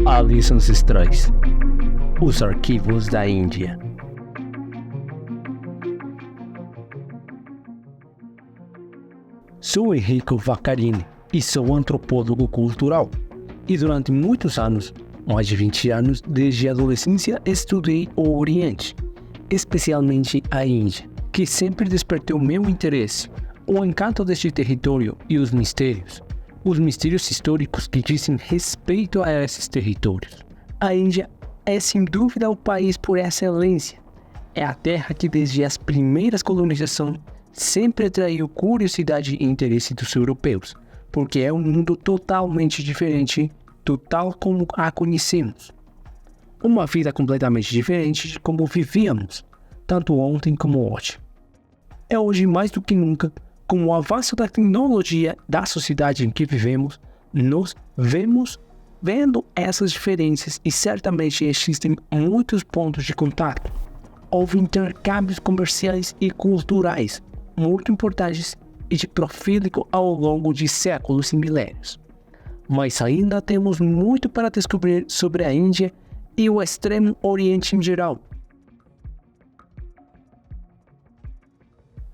Áreas ancestrais. Os arquivos da Índia. Sou Enrico Vaccarini e sou antropólogo cultural. E durante muitos anos, mais de 20 anos, desde a adolescência, estudei o Oriente, especialmente a Índia, que sempre despertou meu interesse, o encanto deste território e os mistérios históricos que dizem respeito a esses territórios. A Índia é sem dúvida o país por excelência. É a terra que desde as primeiras colonizações sempre atraiu curiosidade e interesse dos europeus, porque é um mundo totalmente diferente do tal como a conhecemos. Uma vida completamente diferente de como vivíamos, tanto ontem como hoje. É hoje mais do que nunca, com o avanço da tecnologia da sociedade em que vivemos, nós vendo essas diferenças e certamente existem muitos pontos de contato. Houve intercâmbios comerciais e culturais muito importantes e de profílico ao longo de séculos e milênios. Mas ainda temos muito para descobrir sobre a Índia e o Extremo Oriente em geral.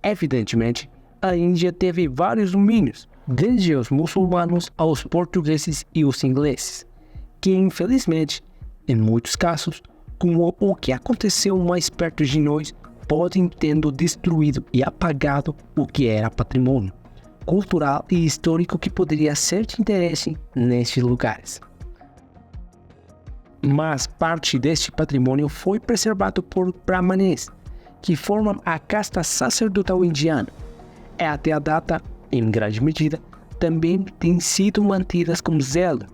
Evidentemente, a Índia teve vários domínios, desde os muçulmanos aos portugueses e os ingleses, que infelizmente, em muitos casos, como o que aconteceu mais perto de nós, podem tendo destruído e apagado o que era patrimônio cultural e histórico que poderia ser de interesse nestes lugares. Mas parte deste patrimônio foi preservado por brahmanes, que formam a casta sacerdotal indiana. E até a data, em grande medida, também têm sido mantidas com zelo.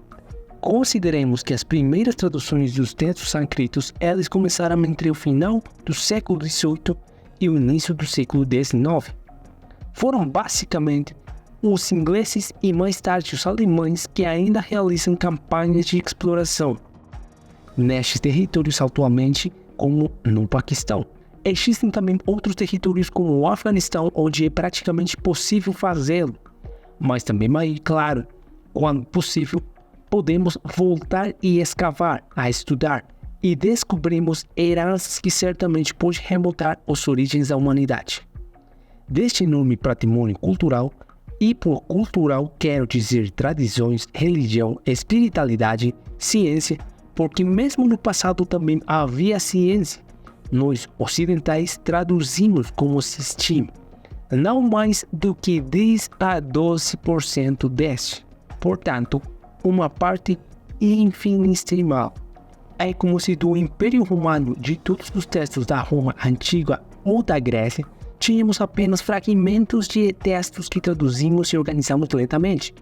Consideremos que as primeiras traduções dos textos sânscritos elas começaram entre o final do século XVIII e o início do século XIX. Foram basicamente os ingleses e mais tarde os alemães que ainda realizam campanhas de exploração nestes territórios atualmente, como no Paquistão. Existem também outros territórios como o Afeganistão, onde é praticamente possível fazê-lo, mas também aí, claro, quando possível, podemos voltar e escavar, a estudar, e descobrimos heranças que certamente podem remontar às origens da humanidade. Deste enorme patrimônio cultural, e por cultural quero dizer tradições, religião, espiritualidade, ciência, porque mesmo no passado também havia ciência. Nós, ocidentais, traduzimos como se estima, não mais do que 10 a 12% deste. Portanto, uma parte infinitesimal. É como se do Império Romano, de todos os textos da Roma Antiga ou da Grécia, tínhamos apenas fragmentos de textos que traduzimos e organizamos lentamente.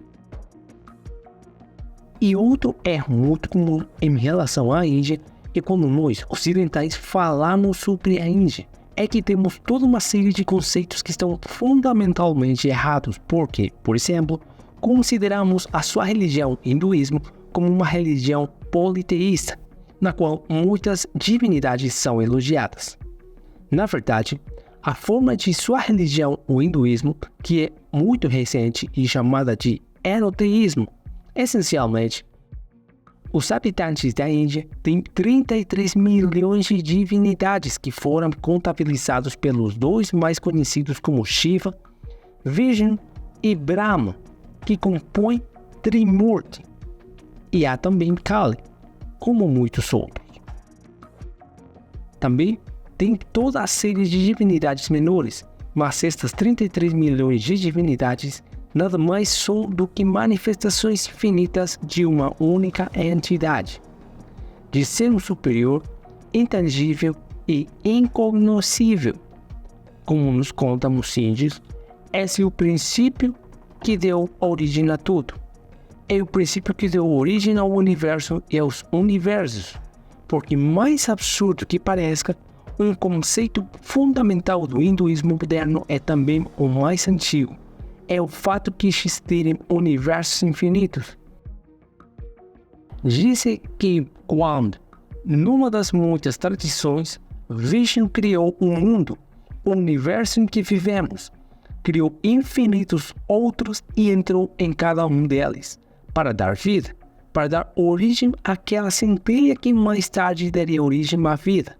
E outro erro muito comum em relação à Índia é quando nós, ocidentais, falamos sobre a Índia, é que temos toda uma série de conceitos que estão fundamentalmente errados, porque, por exemplo, consideramos a sua religião, hinduísmo, como uma religião politeísta, na qual muitas divindades são elogiadas. Na verdade, a forma de sua religião, o hinduísmo, que é muito recente e chamada de enoteísmo, essencialmente, os habitantes da Índia têm 33 milhões de divindades que foram contabilizados pelos dois mais conhecidos como Shiva, Vishnu e Brahma, que compõem Trimurti. E há também Kali, como muitos outros. Também tem toda a série de divindades menores, mas estas 33 milhões de divindades nada mais são do que manifestações infinitas de uma única entidade, de ser um superior, intangível e incognoscível. Como nos contam os índios, esse é o princípio que deu origem a tudo. É o princípio que deu origem ao universo e aos universos, porque mais absurdo que pareça, um conceito fundamental do hinduísmo moderno é também o mais antigo. É o fato de existirem universos infinitos. Diz-se que quando, numa das muitas tradições, Vishnu criou um mundo, o universo em que vivemos, criou infinitos outros e entrou em cada um deles, para dar vida, para dar origem àquela centelha que mais tarde daria origem à vida.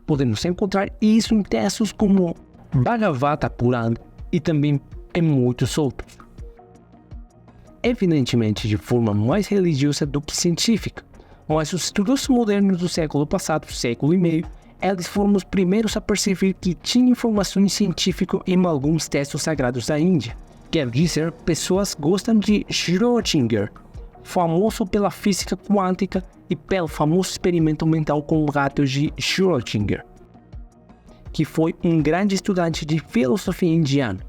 Podemos encontrar isso em textos como Bhagavata Purana e também em muitos outros. Evidentemente de forma mais religiosa do que científica, mas os estudiosos modernos do século passado, século e meio, eles foram os primeiros a perceber que tinha informações científicas em alguns textos sagrados da Índia. Quer dizer, pessoas gostam de Schrödinger, famoso pela física quântica e pelo famoso experimento mental com ratos de Schrödinger, que foi um grande estudante de filosofia indiana.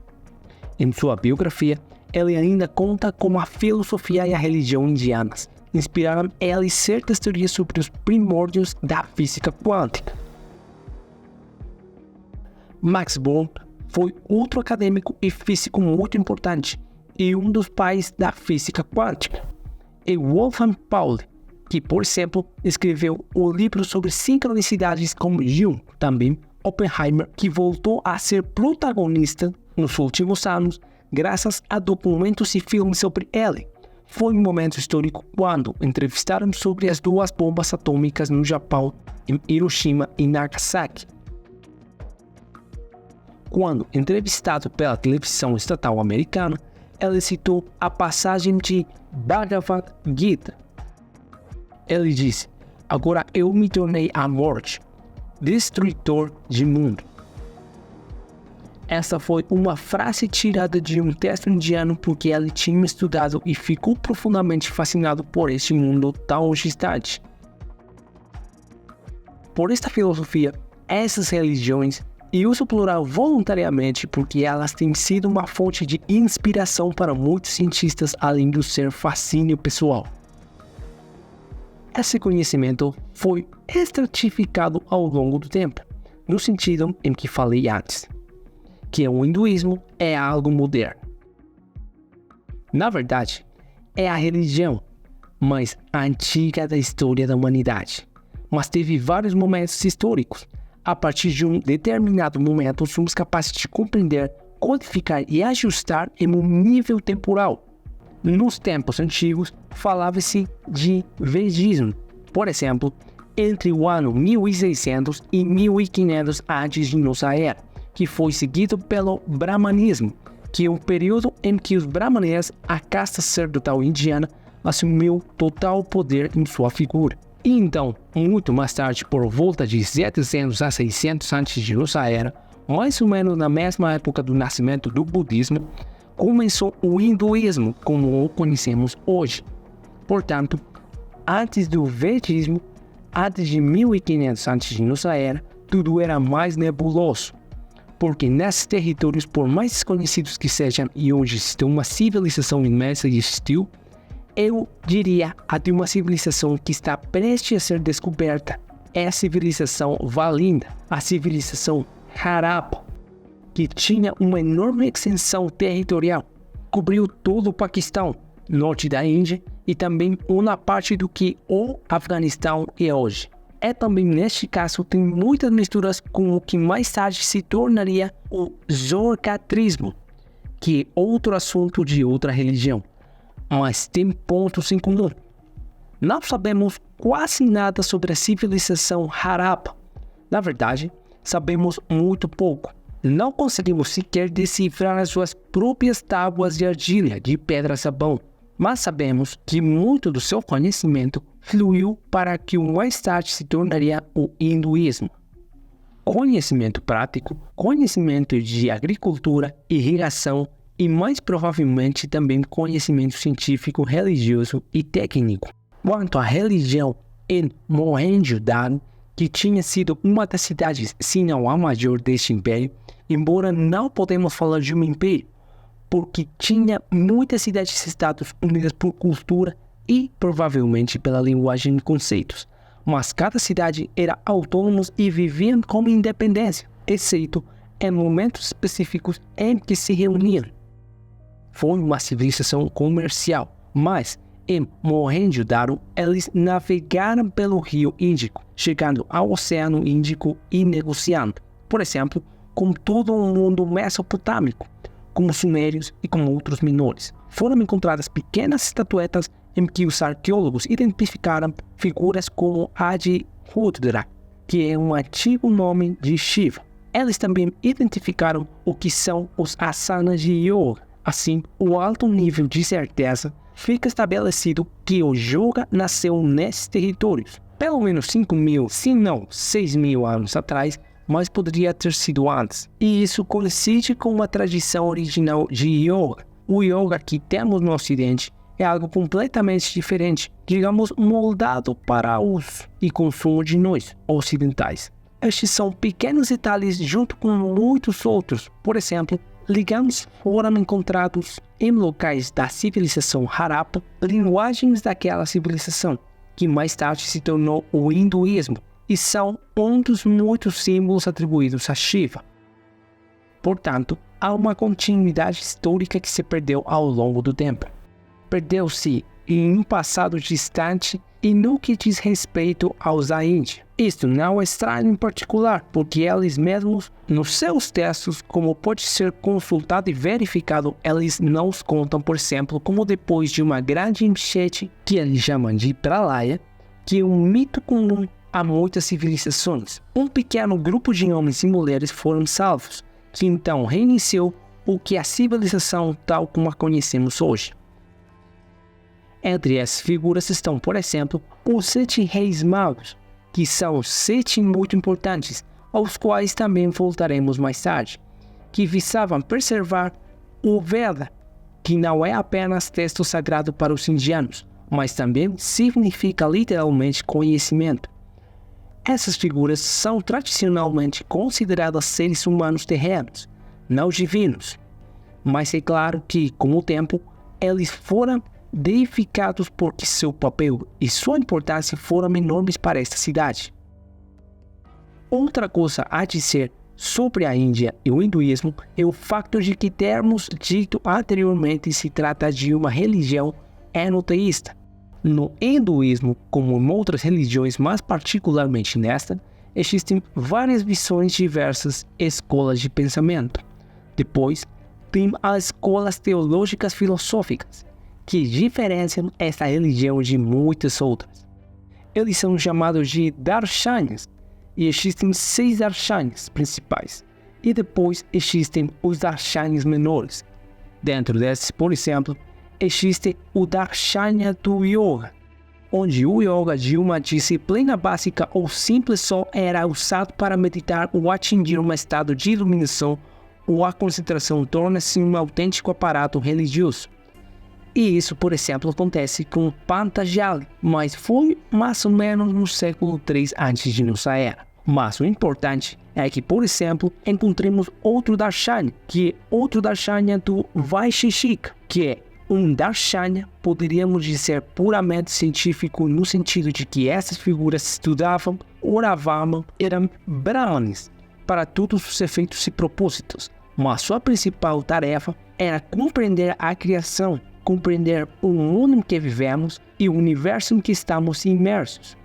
Em sua biografia, ele ainda conta como a filosofia e a religião indianas inspiraram ele certas teorias sobre os primórdios da física quântica. Max Born foi outro acadêmico e físico muito importante e um dos pais da física quântica. E Wolfgang Pauli, que, por exemplo, escreveu o livro sobre sincronicidades como Jung, também Oppenheimer, que voltou a ser protagonista nos últimos anos graças a documentos e filmes sobre ele. Foi um momento histórico quando entrevistaram sobre as duas bombas atômicas no Japão, em Hiroshima e Nagasaki. Quando entrevistado pela televisão estatal americana, ele citou a passagem de Bhagavad Gita. Ele disse: "Agora eu me tornei a morte, destruidor de mundo." Essa foi uma frase tirada de um texto indiano porque ele tinha estudado e ficou profundamente fascinado por este mundo tão distante. Por esta filosofia, essas religiões, e uso plural voluntariamente porque elas têm sido uma fonte de inspiração para muitos cientistas além do ser fascínio pessoal. Esse conhecimento foi estratificado ao longo do tempo, no sentido em que falei antes, que o hinduísmo é algo moderno. Na verdade, é a religião mais antiga da história da humanidade, mas teve vários momentos históricos. A partir de um determinado momento, somos capazes de compreender, codificar e ajustar em um nível temporal. Nos tempos antigos, falava-se de Vedismo, por exemplo, entre o ano 1600 e 1500 antes de nossa era, que foi seguido pelo Brahmanismo, que é um período em que os Brahmanes, a casta sacerdotal indiana, assumiu total poder em sua figura. E então, muito mais tarde, por volta de 700 a 600 antes de nossa era, mais ou menos na mesma época do nascimento do budismo, começou o hinduísmo como o conhecemos hoje. Portanto, antes do Vedismo, antes de 1500 antes de nossa era, tudo era mais nebuloso. Porque nesses territórios, por mais desconhecidos que sejam e onde está uma civilização imensa e hostil, eu diria a de uma civilização que está prestes a ser descoberta. É a civilização Valinda, a civilização Harappa, que tinha uma enorme extensão territorial. Cobriu todo o Paquistão, norte da Índia e também uma parte do que o Afeganistão é hoje. É também neste caso tem muitas misturas com o que mais tarde se tornaria o Zoroastrismo, que é outro assunto de outra religião, mas tem pontos em comum. Não sabemos quase nada sobre a civilização Harappa. Na verdade, sabemos muito pouco. Não conseguimos sequer decifrar as suas próprias tábuas de argila de pedra-sabão, mas sabemos que muito do seu conhecimento fluiu para que o mais tarde se tornaria o hinduísmo. Conhecimento prático, conhecimento de agricultura, irrigação e mais provavelmente também conhecimento científico, religioso e técnico. Quanto à religião, em Mohenjo-Daro, que tinha sido uma das cidades, se não a maior deste império, embora não podemos falar de um império, porque tinha muitas cidades-estados unidas por cultura e provavelmente pela linguagem e conceitos, mas cada cidade era autônoma e viviam como independência, exceto em momentos específicos em que se reuniam. Foi uma civilização comercial, mas em Mohenjo-Daro eles navegaram pelo rio Índico, chegando ao Oceano Índico e negociando, por exemplo, com todo o mundo mesopotâmico, como os sumérios e como outros menores. Foram encontradas pequenas estatuetas em que os arqueólogos identificaram figuras como a de Rudra, que é um antigo nome de Shiva. Eles também identificaram o que são os asanas de yoga. Assim, o alto nível de certeza fica estabelecido que o yoga nasceu nesses territórios. Pelo menos 5.000, se não 6.000 anos atrás, mas poderia ter sido antes. E isso coincide com uma tradição original de yoga. O yoga que temos no Ocidente é algo completamente diferente, digamos, moldado para uso e consumo de nós, ocidentais. Estes são pequenos detalhes junto com muitos outros. Por exemplo, ligames foram encontrados em locais da civilização Harappa, linguagens daquela civilização, que mais tarde se tornou o hinduísmo, e são um dos muitos símbolos atribuídos a Shiva. Portanto, há uma continuidade histórica que se perdeu ao longo do tempo. Perdeu-se em um passado distante e no que diz respeito aos da Índia. Isto não é estranho em particular, porque eles mesmos, nos seus textos, como pode ser consultado e verificado, eles nos contam, por exemplo, como depois de uma grande enchente, que eles chamam de Pralaya, que é um mito comum a muitas civilizações. Um pequeno grupo de homens e mulheres foram salvos, que então reiniciou o que a civilização tal como a conhecemos hoje. Entre essas figuras estão, por exemplo, os 7 reis magos, que são 7 muito importantes, aos quais também voltaremos mais tarde, que visavam preservar o Veda, que não é apenas texto sagrado para os indianos, mas também significa literalmente conhecimento. Essas figuras são tradicionalmente consideradas seres humanos terrenos, não divinos, mas é claro que, com o tempo, eles foram deificados porque seu papel e sua importância foram enormes para esta cidade. Outra coisa a dizer sobre a Índia e o hinduísmo é o fato de que termos dito anteriormente se trata de uma religião enoteísta. No hinduísmo, como em outras religiões, mas particularmente nesta, existem várias visões diversas escolas de pensamento. Depois, tem as escolas teológicas filosóficas, que diferenciam esta religião de muitas outras. Eles são chamados de darshanas, e existem 6 darshanas principais, e depois existem os darshanas menores. Dentro desses, por exemplo, existe o darshana do yoga, onde o yoga de uma disciplina básica ou simples só era usado para meditar ou atingir um estado de iluminação, ou a concentração torna-se um autêntico aparato religioso. E isso, por exemplo, acontece com Patanjali, mas foi mais ou menos no século III antes de nossa era. Mas o importante é que, por exemplo, encontremos outro darshana, que é outro darshana do Vaisheshika, que é um darshana, poderíamos dizer, puramente científico, no sentido de que essas figuras estudavam, oravam, eram brahmanes para todos os efeitos e propósitos, mas sua principal tarefa era compreender a criação, compreender o mundo em que vivemos e o universo em que estamos imersos.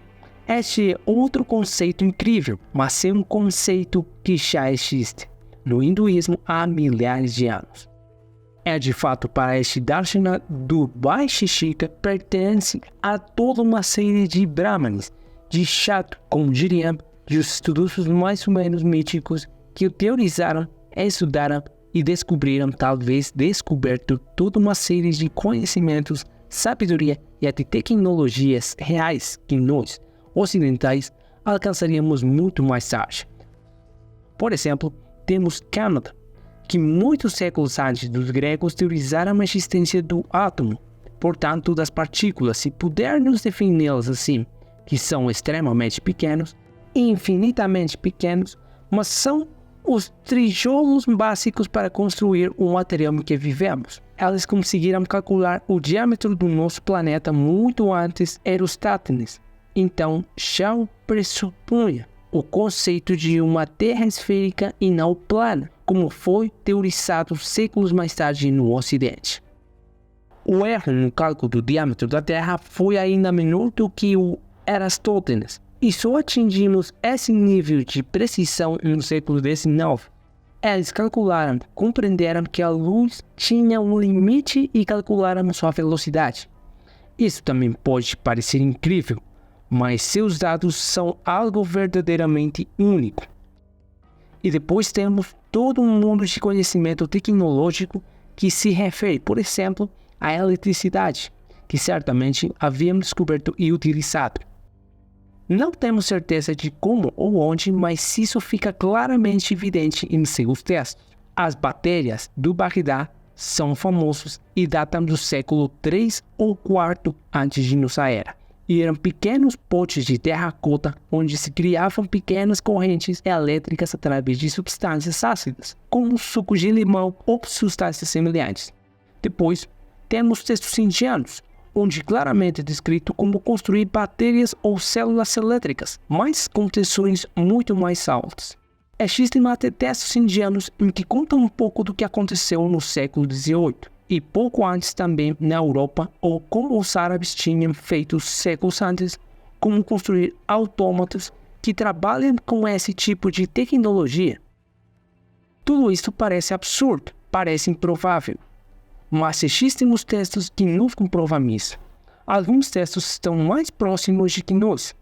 Este é outro conceito incrível, mas é um conceito que já existe no hinduísmo há milhares de anos. É de fato para este darshana do Vaisheshika pertence a toda uma série de brahmanes, de chato, como diríamos, de os estudiosos mais ou menos míticos que teorizaram, estudaram e descobriram, talvez descoberto, toda uma série de conhecimentos, sabedoria e até tecnologias reais que nós, ocidentais, alcançaríamos muito mais tarde. Por exemplo, temos Canada, que muitos séculos antes dos gregos teorizaram a existência do átomo, portanto das partículas, se pudermos defini-las assim, que são extremamente pequenos, infinitamente pequenos, mas são os tijolos básicos para construir o material em que vivemos. Eles conseguiram calcular o diâmetro do nosso planeta muito antes Eratosthenes. Então, já pressupunha o conceito de uma Terra esférica e não plana, como foi teorizado séculos mais tarde no Ocidente. O erro no cálculo do diâmetro da Terra foi ainda menor do que o Eratosthenes, e só atingimos esse nível de precisão no século XIX. Eles calcularam, compreenderam que a luz tinha um limite e calcularam sua velocidade. Isso também pode parecer incrível, mas seus dados são algo verdadeiramente único. E depois temos todo um mundo de conhecimento tecnológico que se refere, por exemplo, à eletricidade, que certamente havíamos descoberto e utilizado. Não temos certeza de como ou onde, mas isso fica claramente evidente em seus textos. As baterias do Bagdá são famosos e datam do século III ou IV antes de nossa era. E eram pequenos potes de terracota onde se criavam pequenas correntes elétricas através de substâncias ácidas, como suco de limão ou substâncias semelhantes. Depois, temos textos indianos, onde claramente é descrito como construir baterias ou células elétricas, mas com tensões muito mais altas. Existem até textos indianos em que contam um pouco do que aconteceu no século XVIII, e pouco antes também na Europa, ou como os árabes tinham feito séculos antes, como construir autômatos que trabalham com esse tipo de tecnologia. Tudo isso parece absurdo, parece improvável. Mas existem os textos que nos comprovam isso. Alguns textos estão mais próximos de que nós,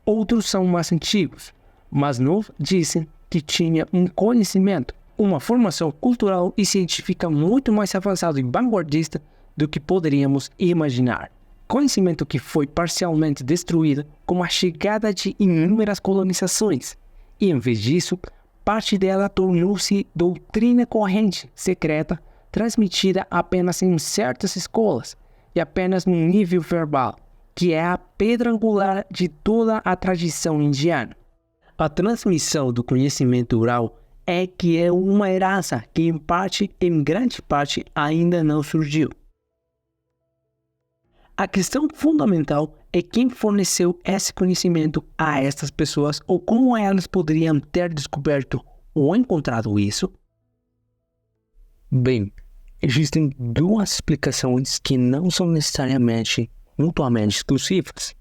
outros são mais antigos, mas nos dizem que tinha um conhecimento, uma formação cultural e científica muito mais avançada e vanguardista do que poderíamos imaginar. Conhecimento que foi parcialmente destruído com a chegada de inúmeras colonizações, e em vez disso, parte dela tornou-se doutrina corrente, secreta, transmitida apenas em certas escolas e apenas no nível verbal, que é a pedra angular de toda a tradição indiana. A transmissão do conhecimento oral é que é uma herança que em grande parte, ainda não surgiu. A questão fundamental é quem forneceu esse conhecimento a estas pessoas ou como elas poderiam ter descoberto ou encontrado isso. Bem, existem duas explicações que não são necessariamente mutuamente exclusivas.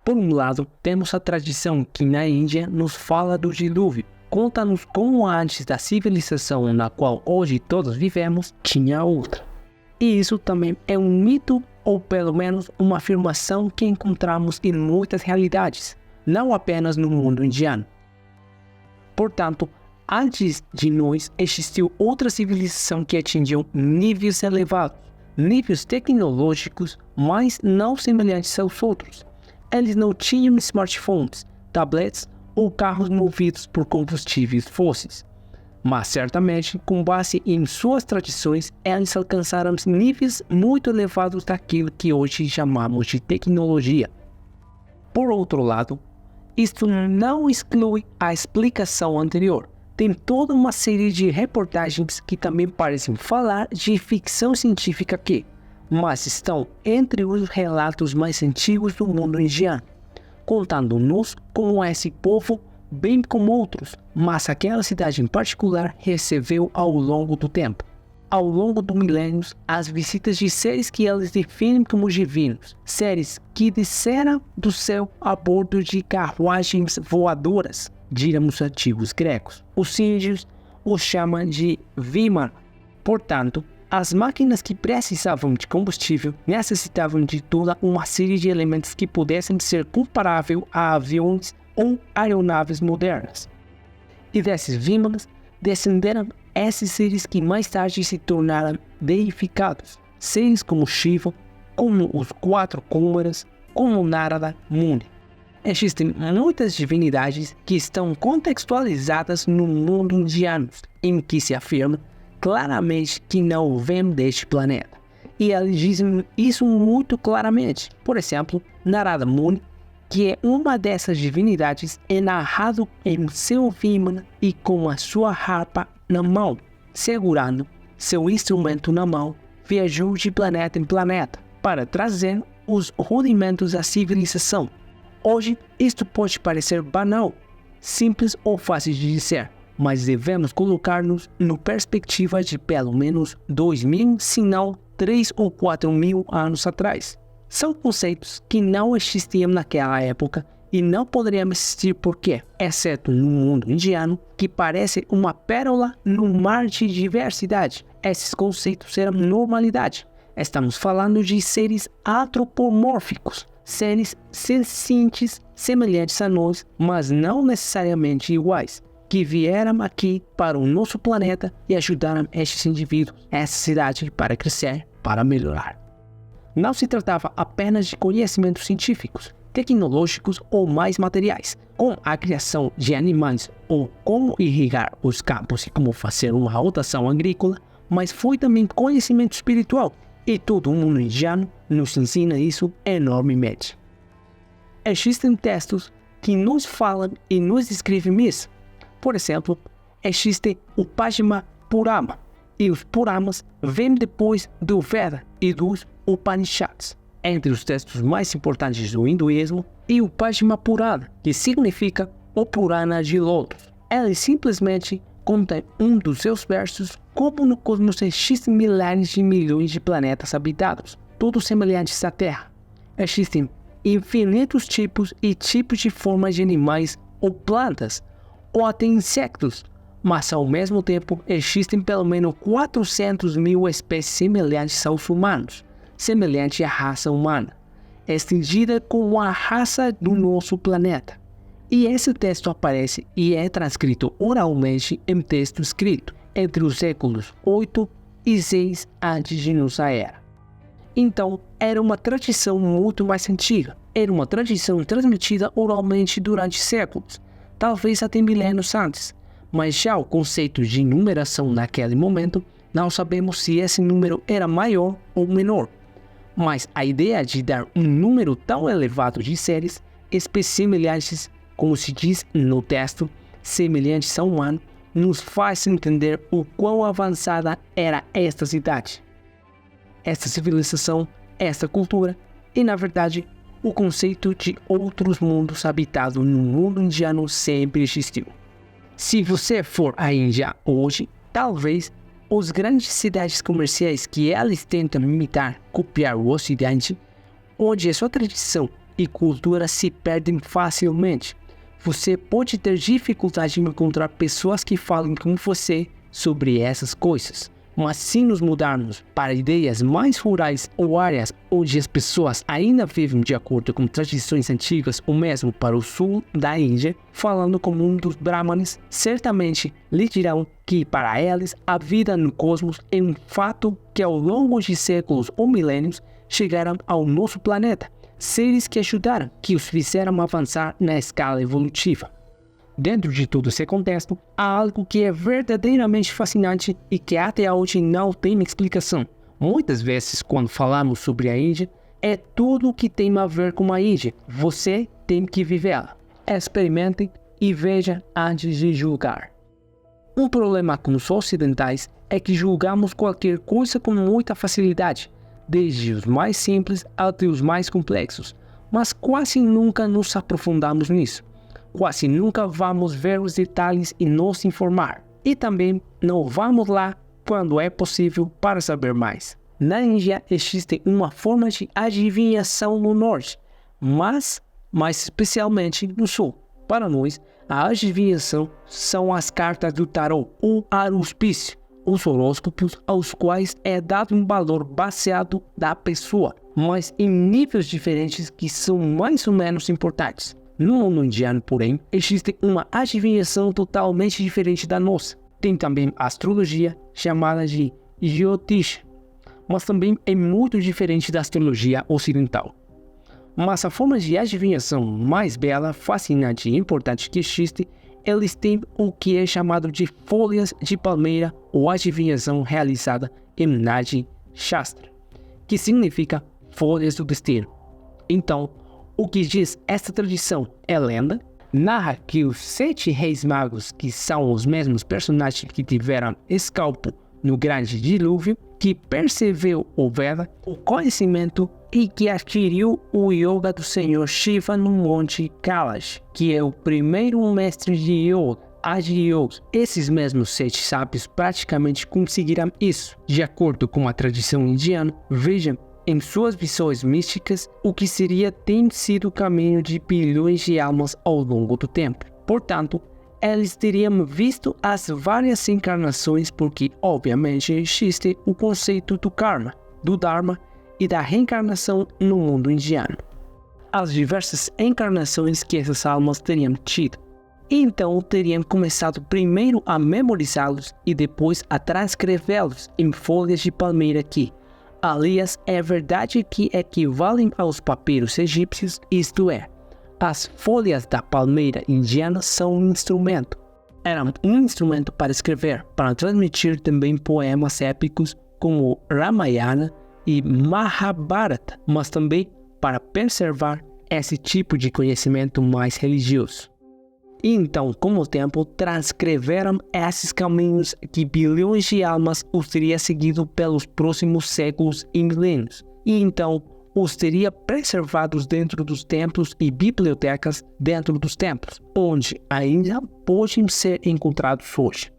Por um lado, temos a tradição que na Índia nos fala do dilúvio, conta-nos como antes da civilização na qual hoje todos vivemos, tinha outra. E isso também é um mito ou pelo menos uma afirmação que encontramos em muitas realidades, não apenas no mundo indiano. Portanto, antes de nós, existiu outra civilização que atingiu níveis elevados, níveis tecnológicos, mas não semelhantes aos outros. Eles não tinham smartphones, tablets ou carros movidos por combustíveis fósseis. Mas certamente, com base em suas tradições, eles alcançaram níveis muito elevados daquilo que hoje chamamos de tecnologia. Por outro lado, isto não exclui a explicação anterior. Tem toda uma série de reportagens que também parecem falar de ficção científica aqui, mas estão entre os relatos mais antigos do mundo indiano, contando-nos como esse povo, bem como outros, mas aquela cidade em particular recebeu ao longo do tempo, ao longo dos milênios, as visitas de seres que eles definem como divinos, seres que desceram do céu a bordo de carruagens voadoras, diríamos os antigos gregos. Os índios os chamam de Vimana. Portanto, as máquinas que precisavam de combustível necessitavam de toda uma série de elementos que pudessem ser comparáveis a aviões ou aeronaves modernas. E desses Vimanas descenderam esses seres que mais tarde se tornaram deificados, seres como Shiva, como os quatro Kumaras, como Narada Muni. Existem muitas divindades que estão contextualizadas no mundo indiano, em que se afirma claramente que não vêm deste planeta. E eles dizem isso muito claramente. Por exemplo, Narada Muni, que é uma dessas divindades, é narrado em seu Vimana e com a sua harpa na mão, segurando seu instrumento na mão, viajou de planeta em planeta para trazer os rudimentos da civilização. Hoje, isto pode parecer banal, simples ou fácil de dizer, mas devemos colocar-nos na perspectiva de pelo menos 2.000, se não 3 ou 4.000 anos atrás. São conceitos que não existiam naquela época e não poderiam existir por quê, exceto no mundo indiano, que parece uma pérola no mar de diversidade. Esses conceitos eram normalidade. Estamos falando de seres antropomórficos, seres sencientes semelhantes a nós, mas não necessariamente iguais, que vieram aqui para o nosso planeta e ajudaram estes indivíduos, essa cidade, para crescer, para melhorar. Não se tratava apenas de conhecimentos científicos, tecnológicos ou mais materiais, como a criação de animais ou como irrigar os campos e como fazer uma rotação agrícola, mas foi também conhecimento espiritual, e todo o mundo indiano nos ensina isso enormemente. Existem textos que nos falam e nos descrevem isso. Por exemplo, existe o Padma Purana, e os Puranas vêm depois do Veda e dos Upanishads. Entre os textos mais importantes do hinduísmo, e o Padma Purana, que significa o Purana de Lotus. Ele simplesmente conta um dos seus versos como no cosmos existem milhares de milhões de planetas habitados, todos semelhantes à Terra. Existem infinitos tipos e tipos de formas de animais ou plantas, ou até insectos, mas ao mesmo tempo existem pelo menos 400 mil espécies semelhantes aos humanos, semelhante à raça humana, extingida como a raça do nosso planeta. E esse texto aparece e é transcrito oralmente em texto escrito entre os séculos 8 e 6 antes de nossa era. Então, era uma tradição muito mais antiga. Era uma tradição transmitida oralmente durante séculos, talvez até milênios antes. Mas já o conceito de numeração naquele momento, não sabemos se esse número era maior ou menor. Mas a ideia de dar um número tão elevado de seres, semelhantes, como se diz no texto, semelhantes a humano, nos faz entender o quão avançada era esta cidade, esta civilização, esta cultura e, na verdade, o conceito de outros mundos habitados no mundo indiano sempre existiu. Se você for à Índia hoje, talvez as grandes cidades comerciais que eles tentam imitar, copiar o Ocidente, onde a sua tradição e cultura se perdem facilmente. Você pode ter dificuldade em encontrar pessoas que falem com você sobre essas coisas. Mas se nos mudarmos para ideias mais rurais ou áreas onde as pessoas ainda vivem de acordo com tradições antigas, ou mesmo para o sul da Índia, falando com um dos brahmanes, certamente lhe dirão que para eles a vida no cosmos é um fato que ao longo de séculos ou milênios chegaram ao nosso planeta, seres que ajudaram, que os fizeram avançar na escala evolutiva. Dentro de todo esse contexto, há algo que é verdadeiramente fascinante e que até hoje não tem explicação. Muitas vezes, quando falamos sobre a Índia, é tudo o que tem a ver com a Índia. Você tem que vivê-la. Experimente e veja antes de julgar. Um problema com os ocidentais é que julgamos qualquer coisa com muita facilidade, desde os mais simples até os mais complexos, mas quase nunca nos aprofundamos nisso. Quase nunca vamos ver os detalhes e nos informar. E também não vamos lá quando é possível para saber mais. Na Índia existe uma forma de adivinhação no norte, mas mais especialmente no sul. Para nós, a adivinhação são as cartas do tarot ou aruspício, os horóscopos aos quais é dado um valor baseado da pessoa, mas em níveis diferentes que são mais ou menos importantes. No mundo indiano, porém, existe uma adivinhação totalmente diferente da nossa. Tem também a astrologia, chamada de Jyotish, mas também é muito diferente da astrologia ocidental. Mas a forma de adivinhação mais bela, fascinante e importante que existe, eles têm o que é chamado de folhas de palmeira ou adivinhação realizada em Nadi Shastra, que significa folhas do destino. Então, o que diz esta tradição é lenda, narra que os 7 reis magos, que são os mesmos personagens que tiveram escalpo no grande dilúvio, que percebeu o Veda, o conhecimento e que adquiriu o yoga do Senhor Shiva no Monte Kailash, que é o primeiro mestre de yoga, Adi Yoga. Esses mesmos 7 sábios praticamente conseguiram isso. De acordo com a tradição indiana, vejam em suas visões místicas, o que tem sido o caminho de bilhões de almas ao longo do tempo. Portanto, eles teriam visto as várias encarnações porque, obviamente, existe o conceito do karma, do dharma e da reencarnação no mundo indiano. As diversas encarnações que essas almas teriam tido. Então, teriam começado primeiro a memorizá-los e depois a transcrevê-los em folhas de palmeira que, aliás, é verdade que equivalem aos papiros egípcios, isto é, as folhas da palmeira indiana são um instrumento. Eram um instrumento para escrever, para transmitir também poemas épicos como Ramayana e Mahabharata, mas também para preservar esse tipo de conhecimento mais religioso. E então, com o tempo, transcreveram esses caminhos que bilhões de almas os teria seguido pelos próximos séculos e milênios. E então, os teria preservados dentro dos templos e bibliotecas dentro dos templos, onde ainda podem ser encontrados hoje.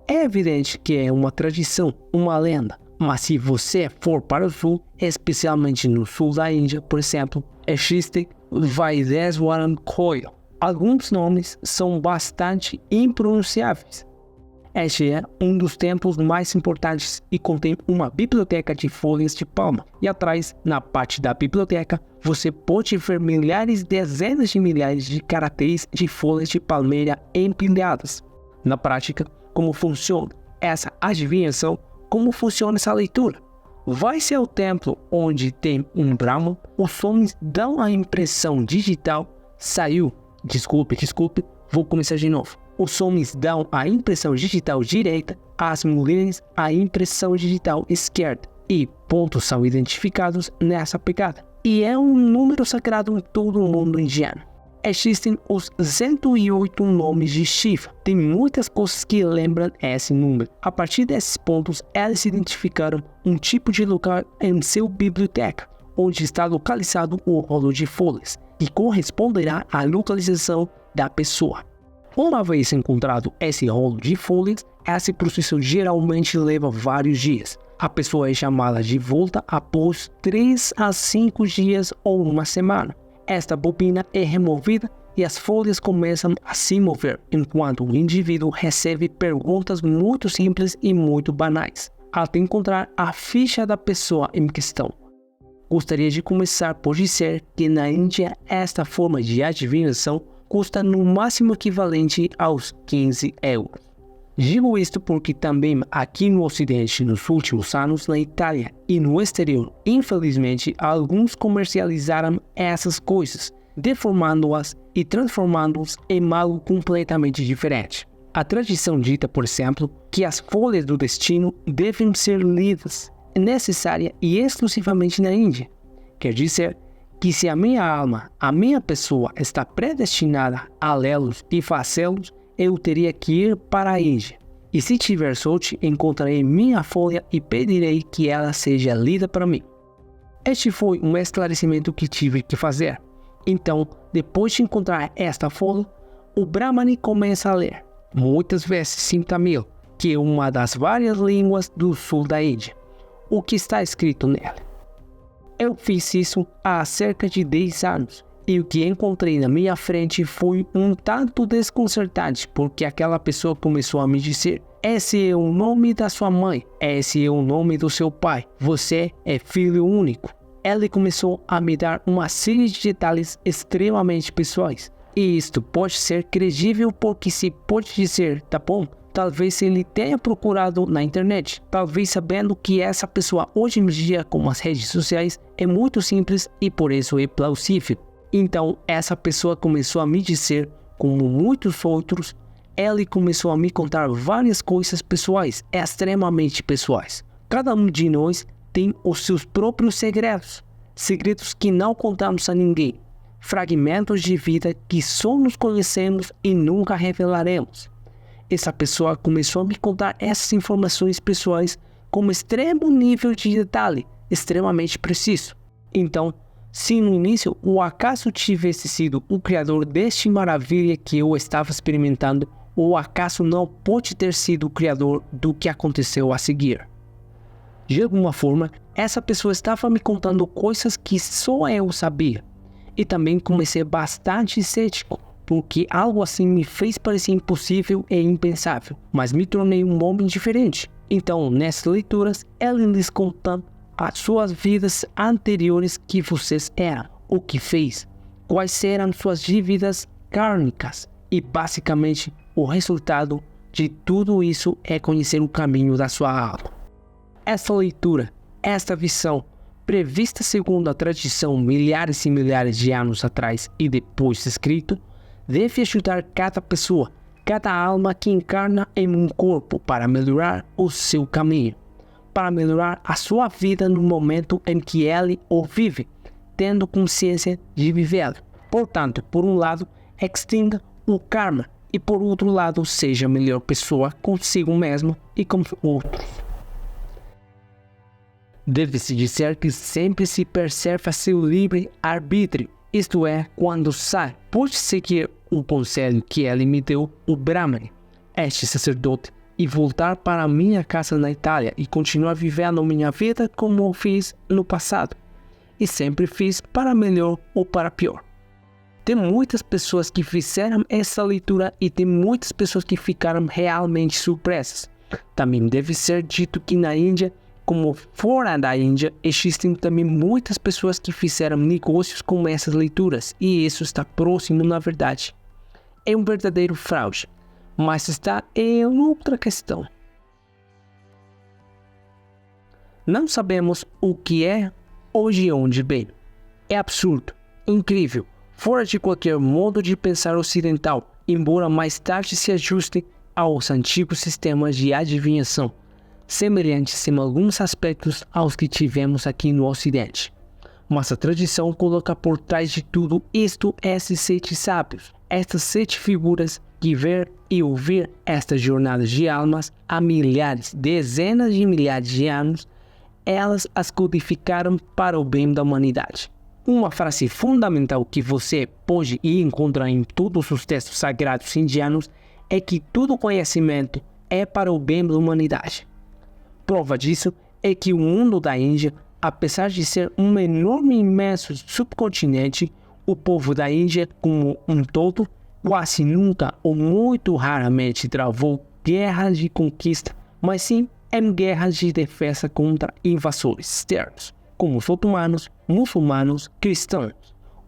É evidente que é uma tradição, uma lenda, mas se você for para o sul, especialmente no sul da Índia, por exemplo, existe Vaideswaran Koil. Alguns nomes são bastante impronunciáveis. Este é um dos templos mais importantes e contém uma biblioteca de folhas de palma. E atrás, na parte da biblioteca, você pode ver dezenas de milhares de caracteres de folhas de palmeira empilhadas. Na prática, como funciona essa adivinhação? Como funciona essa leitura? Vai-se ao templo onde tem um Brahman, os homens dão a impressão digital, Desculpe, vou começar de novo. Os homens dão a impressão digital direita, as mulheres a impressão digital esquerda. E pontos são identificados nessa pegada. E é um número sagrado em todo o mundo indiano. Existem os 108 nomes de Shiva. Tem muitas coisas que lembram esse número. A partir desses pontos, eles identificaram um tipo de lugar em sua biblioteca, onde está localizado o rolo de folhas, que corresponderá à localização da pessoa. Uma vez encontrado esse rolo de folhas, esse processo geralmente leva vários dias. A pessoa é chamada de volta após 3 a 5 dias ou uma semana. Esta bobina é removida e as folhas começam a se mover, enquanto o indivíduo recebe perguntas muito simples e muito banais, até encontrar a ficha da pessoa em questão. Gostaria de começar por dizer que na Índia esta forma de adivinhação custa no máximo equivalente aos 15 euros. Digo isto porque também aqui no Ocidente, nos últimos anos, na Itália e no exterior, infelizmente, alguns comercializaram essas coisas, deformando-as e transformando-as em algo completamente diferente. A tradição dita, por exemplo, que as folhas do destino devem ser lidas, é necessária e exclusivamente na Índia. Quer dizer que se a minha alma, a minha pessoa está predestinada a lê-los e fazê-los, eu teria que ir para a Índia. E se tiver sorte, encontrarei minha folha e pedirei que ela seja lida para mim. Este foi um esclarecimento que tive que fazer. Então, depois de encontrar esta folha, o Brahmani começa a ler, muitas vezes em Tamil, que é uma das várias línguas do sul da Índia, o que está escrito nela. Eu fiz isso há cerca de 10 anos e o que encontrei na minha frente foi um tanto desconcertante, porque aquela pessoa começou a me dizer: esse é o nome da sua mãe, esse é o nome do seu pai, você é filho único. Ela começou a me dar uma série de detalhes extremamente pessoais. E isto pode ser credível porque se pode dizer, tá bom, talvez ele tenha procurado na internet, talvez sabendo que essa pessoa hoje em dia com as redes sociais é muito simples e por isso é plausível. Então essa pessoa começou a me dizer, como muitos outros, ela começou a me contar várias coisas pessoais, extremamente pessoais. Cada um de nós tem os seus próprios segredos, segredos que não contamos a ninguém, fragmentos de vida que só nos conhecemos e nunca revelaremos. Essa pessoa começou a me contar essas informações pessoais com extremo nível de detalhe, extremamente preciso. Então, se no início o acaso tivesse sido o criador deste maravilha que eu estava experimentando, o acaso não pode ter sido o criador do que aconteceu a seguir. De alguma forma, Essa pessoa estava me contando coisas que só eu sabia. E também comecei bastante cético, porque algo assim me fez parecer impossível e impensável, mas me tornei um homem diferente. Então, nessas leituras, ele lhes conta as suas vidas anteriores, que vocês eram, o que fez, quais eram suas dívidas kármicas, e basicamente o resultado de tudo isso é conhecer o caminho da sua alma. Essa leitura, esta visão, prevista segundo a tradição milhares e milhares de anos atrás e depois escrito, deve ajudar cada pessoa, cada alma que encarna em um corpo para melhorar o seu caminho, para melhorar a sua vida no momento em que ele o vive, tendo consciência de vivê-lo. Portanto, por um lado, extinga o karma e por outro lado, seja a melhor pessoa consigo mesmo e com os outros. Deve-se dizer que sempre se preserva seu livre-arbítrio, isto é, quando sai, pode seguir o conselho que ele me deu, o Brahmane, este sacerdote, e voltar para minha casa na Itália e continuar vivendo minha vida como eu fiz no passado, e sempre fiz para melhor ou para pior. Tem muitas pessoas que fizeram essa leitura e tem muitas pessoas que ficaram realmente surpresas. Também deve ser dito que na Índia, como fora da Índia, existem também muitas pessoas que fizeram negócios com essas leituras, e isso está próximo na verdade. É um verdadeiro fraude, mas está em outra questão. Não sabemos o que é ou de onde vem. É absurdo, incrível, fora de qualquer modo de pensar ocidental, embora mais tarde se ajuste aos antigos sistemas de adivinhação, semelhantes em alguns aspectos aos que tivemos aqui no Ocidente. Mas a tradição coloca por trás de tudo isto esses 7 sábios, estas 7 figuras que ver e ouvir estas jornadas de almas há milhares, dezenas de milhares de anos, elas as codificaram para o bem da humanidade. Uma frase fundamental que você pode encontrar em todos os textos sagrados indianos é que todo conhecimento é para o bem da humanidade. Prova disso é que o mundo da Índia, apesar de ser um enorme e imenso subcontinente, o povo da Índia como um todo quase nunca ou muito raramente travou guerras de conquista, mas sim em guerras de defesa contra invasores externos, como os otomanos, muçulmanos, cristãos.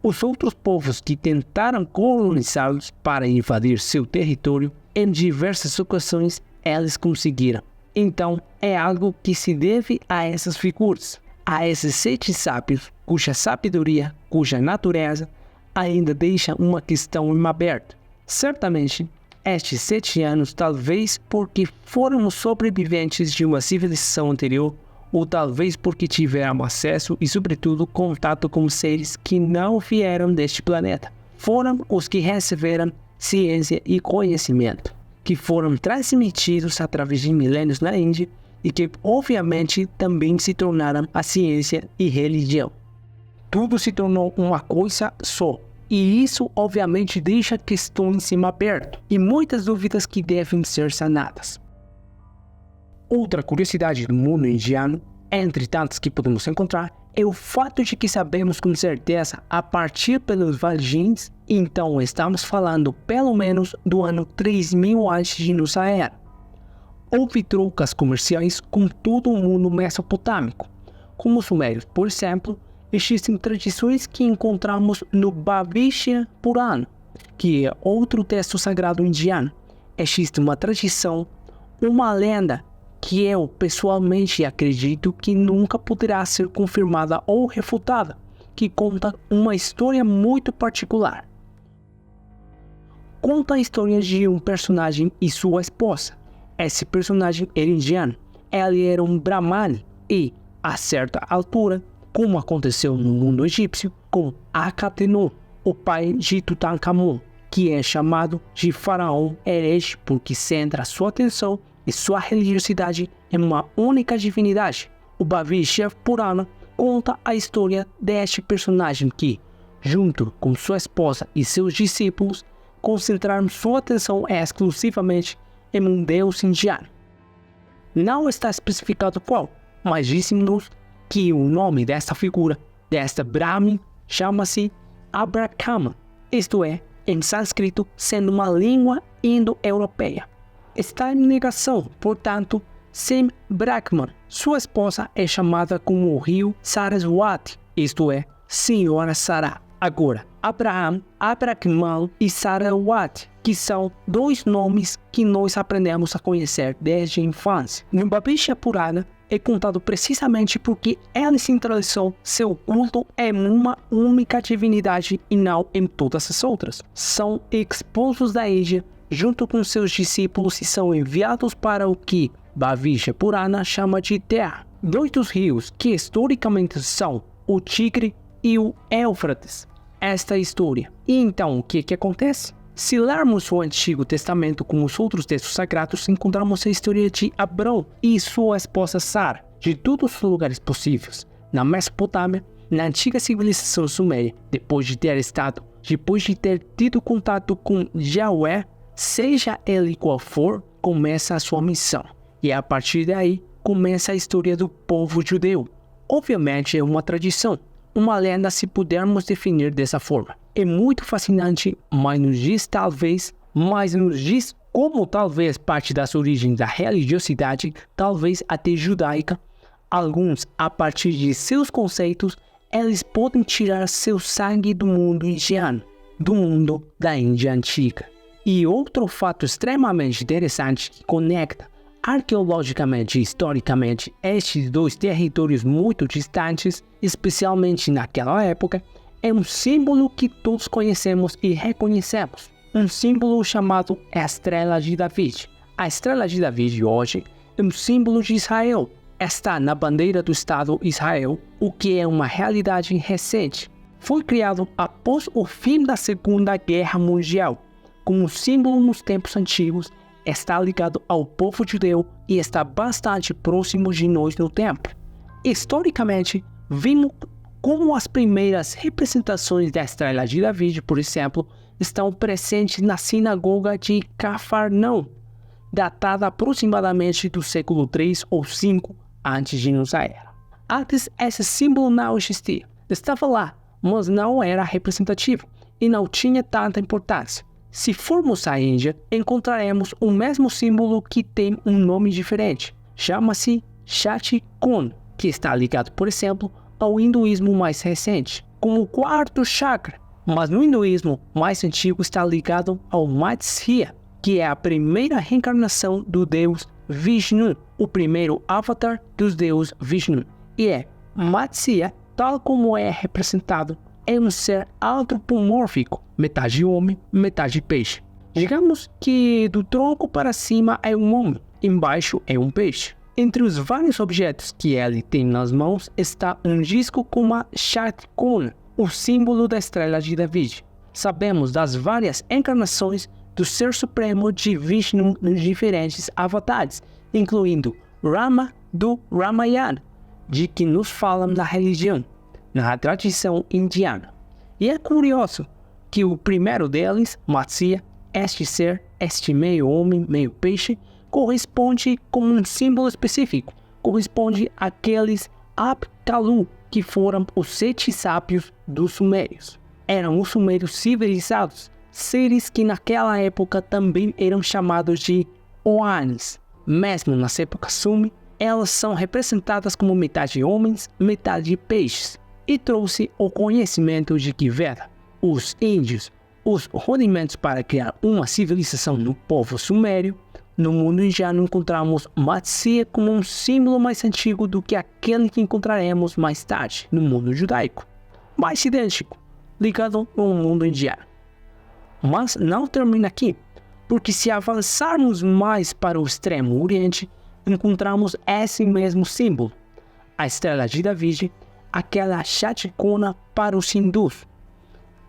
Os outros povos que tentaram colonizá-los para invadir seu território, em diversas ocasiões eles conseguiram. Então, é algo que se deve a essas figuras, a esses 7 sábios, cuja sabedoria, cuja natureza, ainda deixa uma questão em aberto. Certamente, estes 7 anos, talvez porque foram sobreviventes de uma civilização anterior, ou talvez porque tiveram acesso e, sobretudo, contato com seres que não vieram deste planeta, foram os que receberam ciência e conhecimento, que foram transmitidos através de milênios na Índia e que, obviamente, também se tornaram a ciência e religião. Tudo se tornou uma coisa só, e isso, obviamente, deixa questões em aberto e muitas dúvidas que devem ser sanadas. Outra curiosidade do mundo indiano, entre tantas que podemos encontrar, é o fato de que sabemos com certeza a partir pelos Vajins, então estamos falando pelo menos do ano 3000 antes de nossa era. Houve trocas comerciais com todo o mundo mesopotâmico. Como os sumérios, por exemplo, existem tradições que encontramos no Bhavishya Purana, que é outro texto sagrado indiano. Existe uma tradição, uma lenda, que eu pessoalmente acredito que nunca poderá ser confirmada ou refutada, que conta uma história muito particular. Conta a história de um personagem e sua esposa. Esse personagem era indiano, ele era um brahmane e, a certa altura, como aconteceu no mundo egípcio, com Akhenaton, o pai de Tutankhamon, que é chamado de faraó herege porque centra sua atenção e sua religiosidade em uma única divindade. O Bhavishya Purana conta a história deste personagem que, junto com sua esposa e seus discípulos, concentraram sua atenção exclusivamente em um deus indiano. Não está especificado qual, mas disse-nos que o nome desta figura, desta Brahmin, chama-se Abraham, isto é, em sânscrito, sendo uma língua indo-europeia. Está em negação, portanto, sem Brahman. Sua esposa é chamada como o rio Saraswati, isto é, Senhora Sara. Agora, Abraham, Abrahaman e Saraswati, que são dois nomes que nós aprendemos a conhecer desde a infância. No Bhavishya Purana é contado precisamente porque ele centralizou seu culto em uma única divindade e não em todas as outras. São expulsos da Índia junto com seus discípulos e são enviados para o que Bhavishya Purana chama de terra. Dois dos rios que historicamente são o Tigre e o Éufrates. Esta é a história. E então o que acontece? Se lermos o Antigo Testamento com os outros textos sagrados, encontramos a história de Abrão e sua esposa Sara, de todos os lugares possíveis. Na Mesopotâmia, na antiga civilização suméria, depois de ter tido contato com Yahweh, seja ele qual for, começa a sua missão. E a partir daí, começa a história do povo judeu. Obviamente é uma tradição, uma lenda se pudermos definir dessa forma. É muito fascinante, mas nos diz como talvez parte das origens da religiosidade, talvez até judaica, alguns, a partir de seus conceitos, eles podem tirar seu sangue do mundo indiano, do mundo da Índia antiga. E outro fato extremamente interessante que conecta arqueologicamente e historicamente estes dois territórios muito distantes, especialmente naquela época, é um símbolo que todos conhecemos e reconhecemos. Um símbolo chamado Estrela de David. A Estrela de David hoje é um símbolo de Israel. Está na bandeira do Estado Israel, o que é uma realidade recente. Foi criado após o fim da Segunda Guerra Mundial. Como símbolo nos tempos antigos, está ligado ao povo judeu e está bastante próximo de nós no tempo. Historicamente, vimos como as primeiras representações da Estrela de David, por exemplo, estão presentes na sinagoga de Cafarnaum, datada aproximadamente do século 3 ou 5 antes de nossa era. Antes, esse símbolo não existia. Estava lá, mas não era representativo e não tinha tanta importância. Se formos à Índia, encontraremos o mesmo símbolo que tem um nome diferente. Chama-se Shatikun, que está ligado, por exemplo, ao hinduísmo mais recente, como o quarto chakra, mas no hinduísmo mais antigo está ligado ao Matsya, que é a primeira reencarnação do deus Vishnu, o primeiro avatar dos deuses Vishnu. E Matsya, tal como é representado, é um ser antropomórfico, metade homem, metade peixe. Digamos que do tronco para cima é um homem, embaixo é um peixe. Entre os vários objetos que ele tem nas mãos está um disco com uma Shatikun, o símbolo da Estrela de David. Sabemos das várias encarnações do Ser Supremo de Vishnu nos diferentes avatares, incluindo Rama do Ramayana, de que nos falam da religião, na tradição indiana. E é curioso que o primeiro deles, Matsya, este ser, este meio homem, meio peixe, corresponde com um símbolo específico, corresponde àqueles Apkallu, que foram os 7 sábios dos sumérios. Eram os sumérios civilizados, seres que naquela época também eram chamados de Oanes. Mesmo nas épocas Sumi, elas são representadas como metade homens, metade peixes, e trouxe o conhecimento de que Veda, os índios, os rudimentos para criar uma civilização no povo sumério. No mundo indiano encontramos Matsya como um símbolo mais antigo do que aquele que encontraremos mais tarde no mundo judaico, mais idêntico, ligado ao mundo indiano. Mas não termina aqui, porque se avançarmos mais para o extremo oriente, encontramos esse mesmo símbolo, a Estrela de David, aquela Shatikuna para os hindus.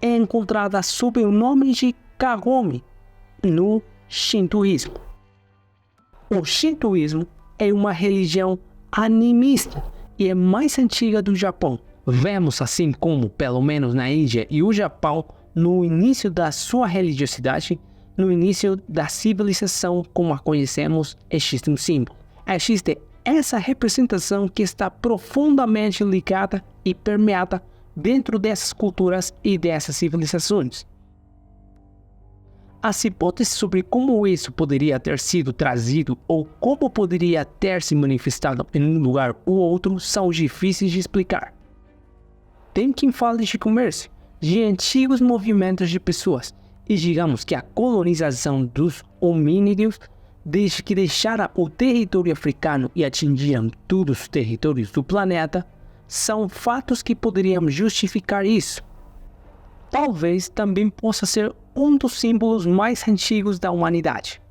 É encontrada sob o nome de Kagome no Shintoísmo. O Shintoísmo é uma religião animista e é mais antiga do Japão. Vemos assim como, pelo menos na Índia e o Japão, no início da sua religiosidade, no início da civilização como a conhecemos, existe um símbolo. Existe essa representação que está profundamente ligada e permeada dentro dessas culturas e dessas civilizações. As hipóteses sobre como isso poderia ter sido trazido ou como poderia ter se manifestado em um lugar ou outro são difíceis de explicar. Tem quem fale de comércio, de antigos movimentos de pessoas, e digamos que a colonização dos hominídeos, desde que deixaram o território africano e atingiram todos os territórios do planeta, são fatos que poderiam justificar isso. Talvez também possa ser um dos símbolos mais antigos da humanidade.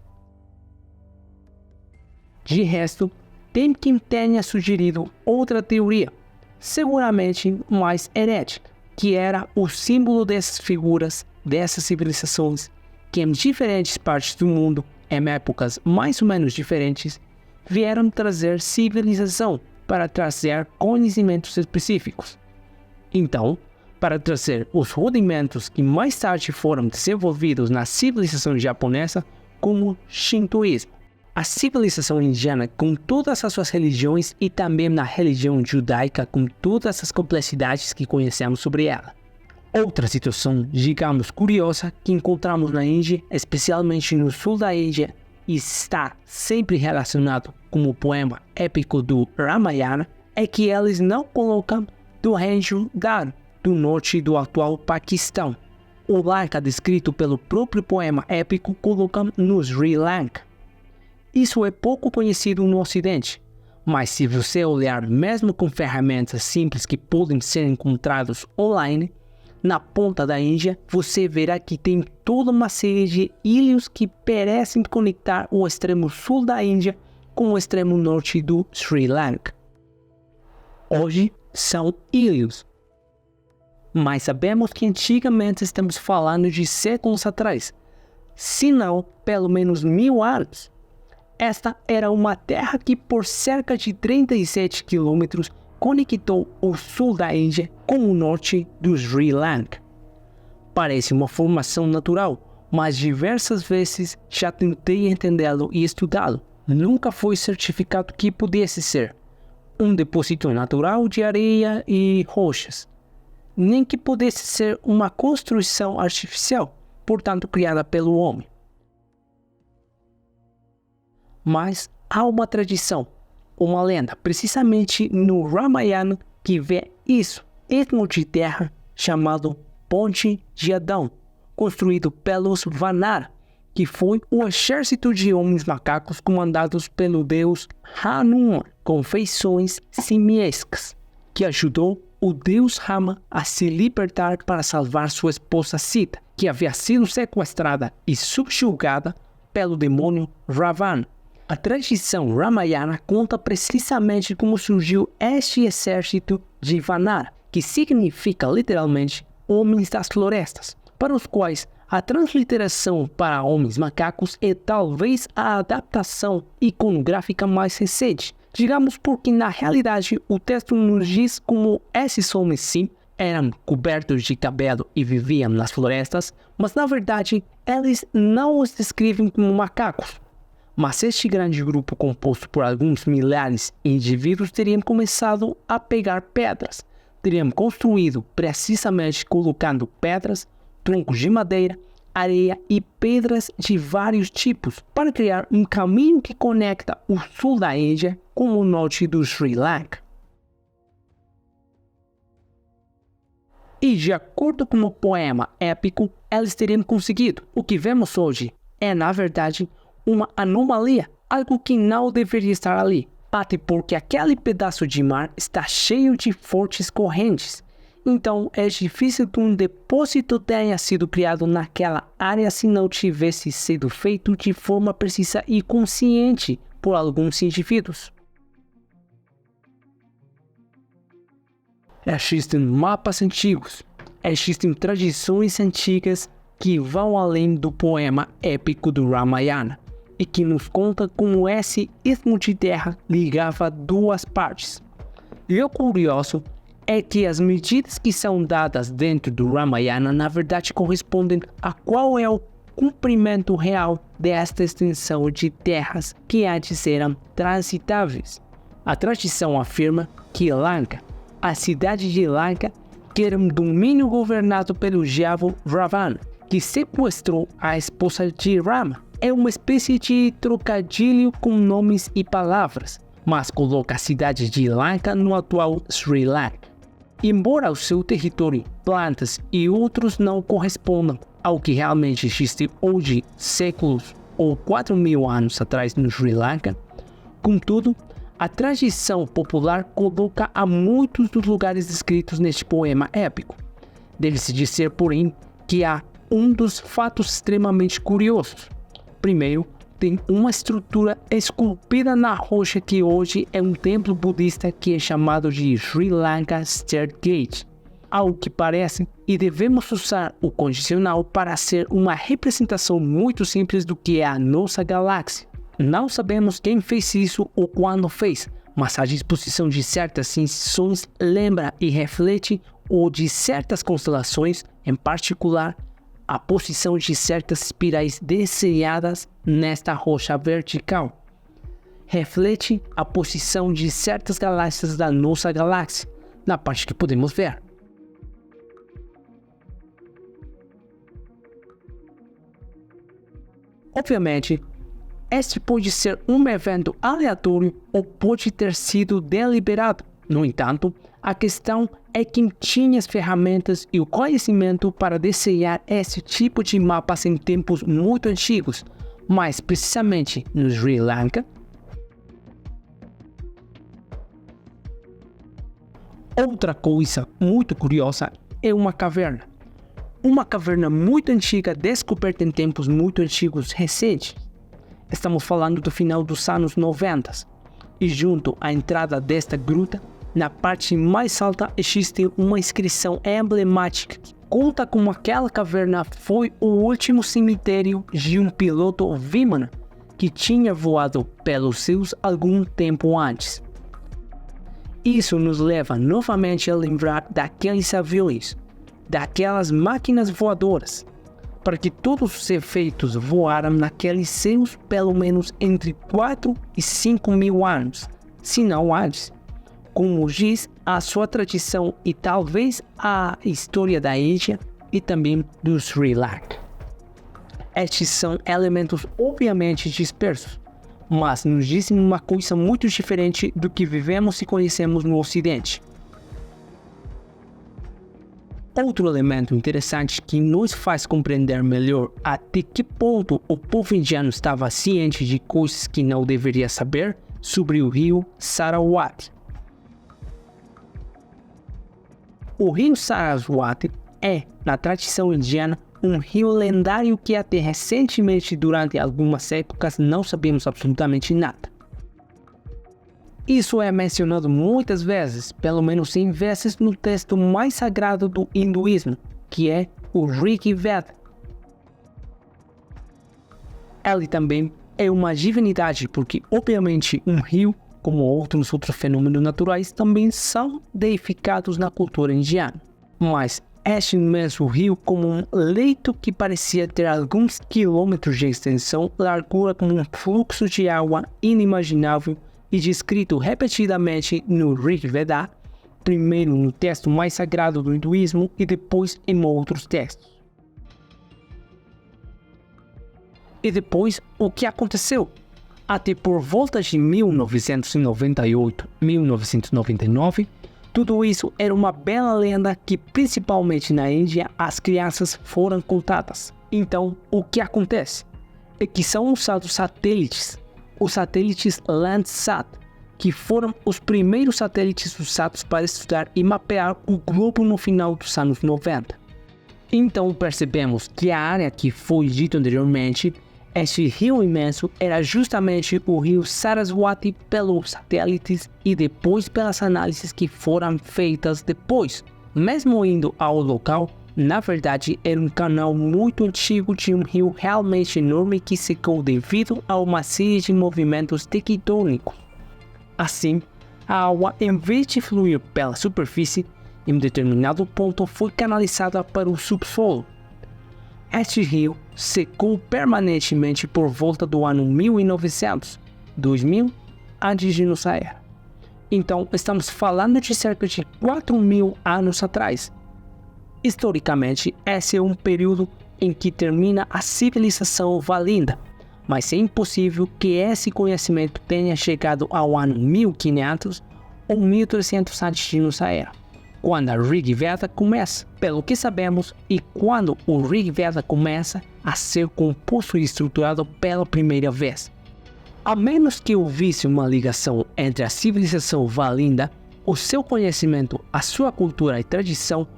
De resto, tem quem tenha sugerido outra teoria, seguramente mais herética, que era o símbolo dessas figuras, dessas civilizações, que em diferentes partes do mundo, em épocas mais ou menos diferentes, vieram trazer civilização para trazer conhecimentos específicos. Então, para trazer os rudimentos que mais tarde foram desenvolvidos na civilização japonesa, como o Shintoísmo. A civilização indiana, com todas as suas religiões, e também na religião judaica, com todas as complexidades que conhecemos sobre ela. Outra situação, digamos, curiosa que encontramos na Índia, especialmente no sul da Índia, e está sempre relacionado com o poema épico do Ramayana, é que eles não colocam do reino Garo, do norte do atual Paquistão. O Lanka, descrito pelo próprio poema épico, colocam no Sri Lanka. Isso é pouco conhecido no Ocidente, mas se você olhar mesmo com ferramentas simples que podem ser encontradas online, na ponta da Índia, você verá que tem toda uma série de ilhas que parecem conectar o extremo sul da Índia com o extremo norte do Sri Lanka. Hoje são ilhas, mas sabemos que antigamente estamos falando de séculos atrás, se não pelo menos 1000 anos. Esta era uma terra que por cerca de 37 quilômetros conectou o sul da Índia com o norte do Sri Lanka. Parece uma formação natural, mas diversas vezes já tentei entendê-lo e estudá-lo. Nunca foi certificado que pudesse ser um depósito natural de areia e rochas, nem que pudesse ser uma construção artificial, portanto criada pelo homem. Mas há uma tradição, uma lenda, precisamente no Ramayana, que vê isso, istmo de terra chamado Ponte de Adão, construído pelos Vanara, que foi o exército de homens macacos comandados pelo deus Hanuman, com feições simiescas, que ajudou o deus Rama a se libertar para salvar sua esposa Sita, que havia sido sequestrada e subjugada pelo demônio Ravana. A tradição Ramayana conta precisamente como surgiu este exército de Vanara, que significa literalmente homens das florestas, para os quais a transliteração para homens macacos é talvez a adaptação iconográfica mais recente. Digamos porque na realidade o texto nos diz como esses homens sim eram cobertos de cabelo e viviam nas florestas, mas na verdade eles não os descrevem como macacos. Mas este grande grupo, composto por alguns milhares de indivíduos, teriam começado a pegar pedras. Teriam construído precisamente colocando pedras, troncos de madeira, areia e pedras de vários tipos para criar um caminho que conecta o sul da Índia com o norte do Sri Lanka. E de acordo com o poema épico, eles teriam conseguido. O que vemos hoje é, na verdade, uma anomalia, algo que não deveria estar ali, até porque aquele pedaço de mar está cheio de fortes correntes. Então é difícil que um depósito tenha sido criado naquela área se não tivesse sido feito de forma precisa e consciente por alguns indivíduos. Existem mapas antigos, existem tradições antigas que vão além do poema épico do Ramayana e que nos conta como esse istmo de terra ligava duas partes. E o curioso é que as medidas que são dadas dentro do Ramayana na verdade correspondem a qual é o comprimento real desta extensão de terras que antes eram transitáveis. A tradição afirma que Lanka, a cidade de Lanka, que era um domínio governado pelo diabo Ravana, que sequestrou a esposa de Rama, é uma espécie de trocadilho com nomes e palavras, mas coloca a cidade de Lanka no atual Sri Lanka. Embora o seu território, plantas e outros não correspondam ao que realmente existe hoje, séculos ou 4.000 anos atrás no Sri Lanka, contudo, a tradição popular coloca a muitos dos lugares descritos neste poema épico. Deve-se dizer, porém, que há um dos fatos extremamente curiosos. Primeiro, tem uma estrutura esculpida na rocha que hoje é um templo budista que é chamado de Sri Lanka Stairgate, ao que parece, e devemos usar o condicional para ser uma representação muito simples do que é a nossa galáxia. Não sabemos quem fez isso ou quando fez, mas a disposição de certas incisões lembra e reflete o de certas constelações, em particular, a posição de certas espirais desenhadas nesta rocha vertical. Reflete a posição de certas galáxias da nossa galáxia, na parte que podemos ver. Obviamente, este pode ser um evento aleatório ou pode ter sido deliberado. No entanto, a questão é quem tinha as ferramentas e o conhecimento para desenhar esse tipo de mapas em tempos muito antigos, mais precisamente no Sri Lanka. Outra coisa muito curiosa é uma caverna. Uma caverna muito antiga descoberta em tempos muito antigos recentes. Estamos falando do final dos anos 90. E junto à entrada desta gruta, na parte mais alta existe uma inscrição emblemática que conta como aquela caverna foi o último cemitério de um piloto Vimana que tinha voado pelos céus algum tempo antes. Isso nos leva novamente a lembrar daqueles aviões, daquelas máquinas voadoras, para que todos os efeitos voaram naqueles céus pelo menos entre 4 e 5 mil anos, se não antes, como diz a sua tradição e talvez a história da Índia e também do Sri Lanka. Estes são elementos obviamente dispersos, mas nos dizem uma coisa muito diferente do que vivemos e conhecemos no Ocidente. Outro elemento interessante que nos faz compreender melhor até que ponto o povo indiano estava ciente de coisas que não deveria saber sobre o rio Saraswati. O rio Saraswati é, na tradição indiana, um rio lendário que até recentemente, durante algumas épocas, não sabemos absolutamente nada. Isso é mencionado muitas vezes, pelo menos 100 vezes, no texto mais sagrado do hinduísmo, que é o Rig Veda. Ele também é uma divindade, porque obviamente um rio, como outros fenômenos naturais, também são deificados na cultura indiana. Mas este mesmo rio, como um leito que parecia ter alguns quilômetros de extensão, largura como um fluxo de água inimaginável e descrito repetidamente no Rig Veda, primeiro no texto mais sagrado do hinduísmo e depois em outros textos. E depois, o que aconteceu? Até por volta de 1998-1999, tudo isso era uma bela lenda que principalmente na Índia as crianças foram contadas. Então, o que acontece? É que são usados satélites, os satélites Landsat, que foram os primeiros satélites usados para estudar e mapear o globo no final dos anos 90. Então percebemos que a área que foi dito anteriormente, este rio imenso, era justamente o rio Saraswati pelos satélites e depois pelas análises que foram feitas depois. Mesmo indo ao local, na verdade era um canal muito antigo de um rio realmente enorme que secou devido a uma série de movimentos tectônicos. Assim, a água, em vez de fluir pela superfície, em um determinado ponto foi canalizada para o subsolo. Este rio secou permanentemente por volta do ano 1900, 2000 antes de nossa era. Então, estamos falando de cerca de 4.000 anos atrás. Historicamente, esse é um período em que termina a civilização Valinda, mas é impossível que esse conhecimento tenha chegado ao ano 1500 ou 1300 antes de nossa era, quando a Rig Veda começa. Pelo que sabemos, e quando o Rig Veda começa a ser composto e estruturado pela primeira vez. A menos que houvesse uma ligação entre a civilização Valinda, o seu conhecimento, a sua cultura e tradição,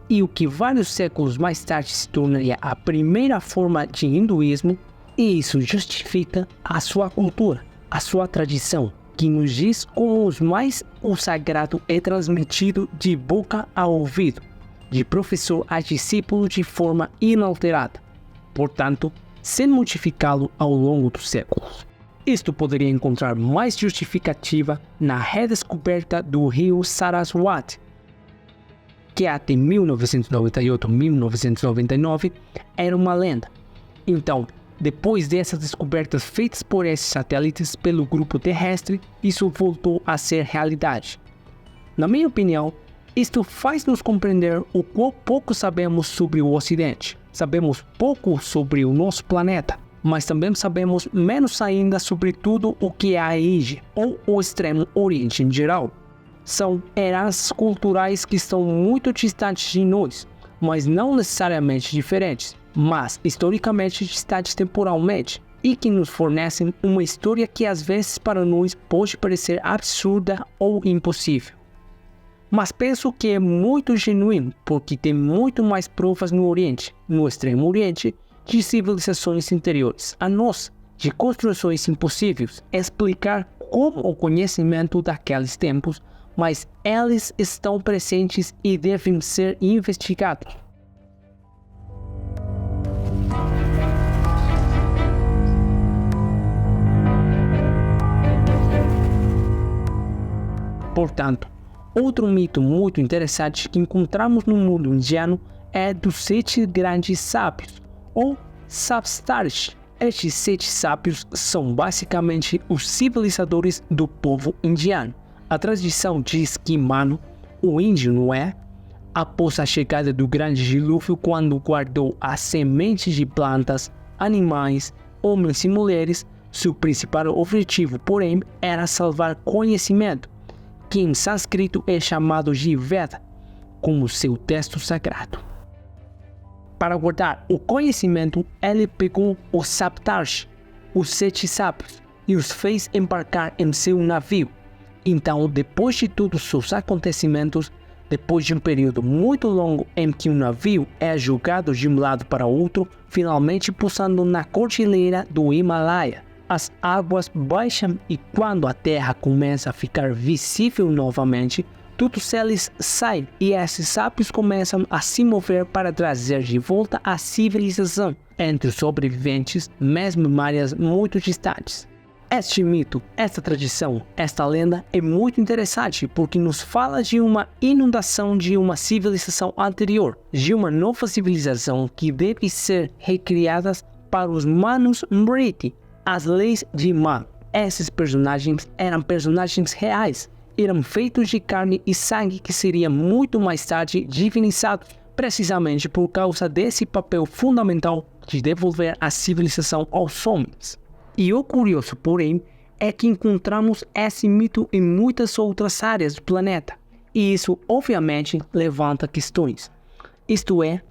e o que vários séculos mais tarde se tornaria a primeira forma de hinduísmo, e isso justifica a sua cultura, a sua tradição, que nos diz como o sagrado é transmitido de boca a ouvido, de professor a discípulo de forma inalterada, portanto, sem modificá-lo ao longo dos séculos. Isto poderia encontrar mais justificativa na redescoberta do rio Saraswati, que até 1998-1999 era uma lenda. Então, depois dessas descobertas feitas por esses satélites pelo grupo terrestre, isso voltou a ser realidade. Na minha opinião, isto faz-nos compreender o quão pouco sabemos sobre o Ocidente. Sabemos pouco sobre o nosso planeta, mas também sabemos menos ainda sobre tudo o que é a Ásia ou o Extremo Oriente em geral. São heranças culturais que estão muito distantes de nós, mas não necessariamente diferentes, mas historicamente distantes temporalmente, e que nos fornecem uma história que às vezes para nós pode parecer absurda ou impossível. Mas penso que é muito genuíno, porque tem muito mais provas no Oriente, no Extremo Oriente, de civilizações interiores a nós, de construções impossíveis, explicar como o conhecimento daqueles tempos, mas eles estão presentes e devem ser investigados. Portanto, outro mito muito interessante que encontramos no mundo indiano é dos 7 grandes sábios, ou Saptarshi. Estes 7 sábios são basicamente os civilizadores do povo indiano. A tradição diz que Manu, o índio Noé, após a chegada do grande dilúvio, quando guardou as sementes de plantas, animais, homens e mulheres, seu principal objetivo, porém, era salvar conhecimento, que em sânscrito é chamado de Veda, como seu texto sagrado. Para guardar o conhecimento, ele pegou os Saptarshi, os 7 sábios, e os fez embarcar em seu navio. Então, depois de todos os acontecimentos, depois de um período muito longo em que o navio é jogado de um lado para outro, finalmente pousando na cordilheira do Himalaia, as águas baixam e quando a terra começa a ficar visível novamente, todos eles saem e esses sábios começam a se mover para trazer de volta a civilização entre os sobreviventes, mesmo em áreas muito distantes. Este mito, esta tradição, esta lenda é muito interessante porque nos fala de uma inundação de uma civilização anterior, de uma nova civilização que deve ser recriada para os Manus Mriti, as leis de Manu. Esses personagens eram personagens reais, eram feitos de carne e sangue que seria muito mais tarde divinizado, precisamente por causa desse papel fundamental de devolver a civilização aos homens. E o curioso, porém, é que encontramos esse mito em muitas outras áreas do planeta, e isso obviamente levanta questões. Isto é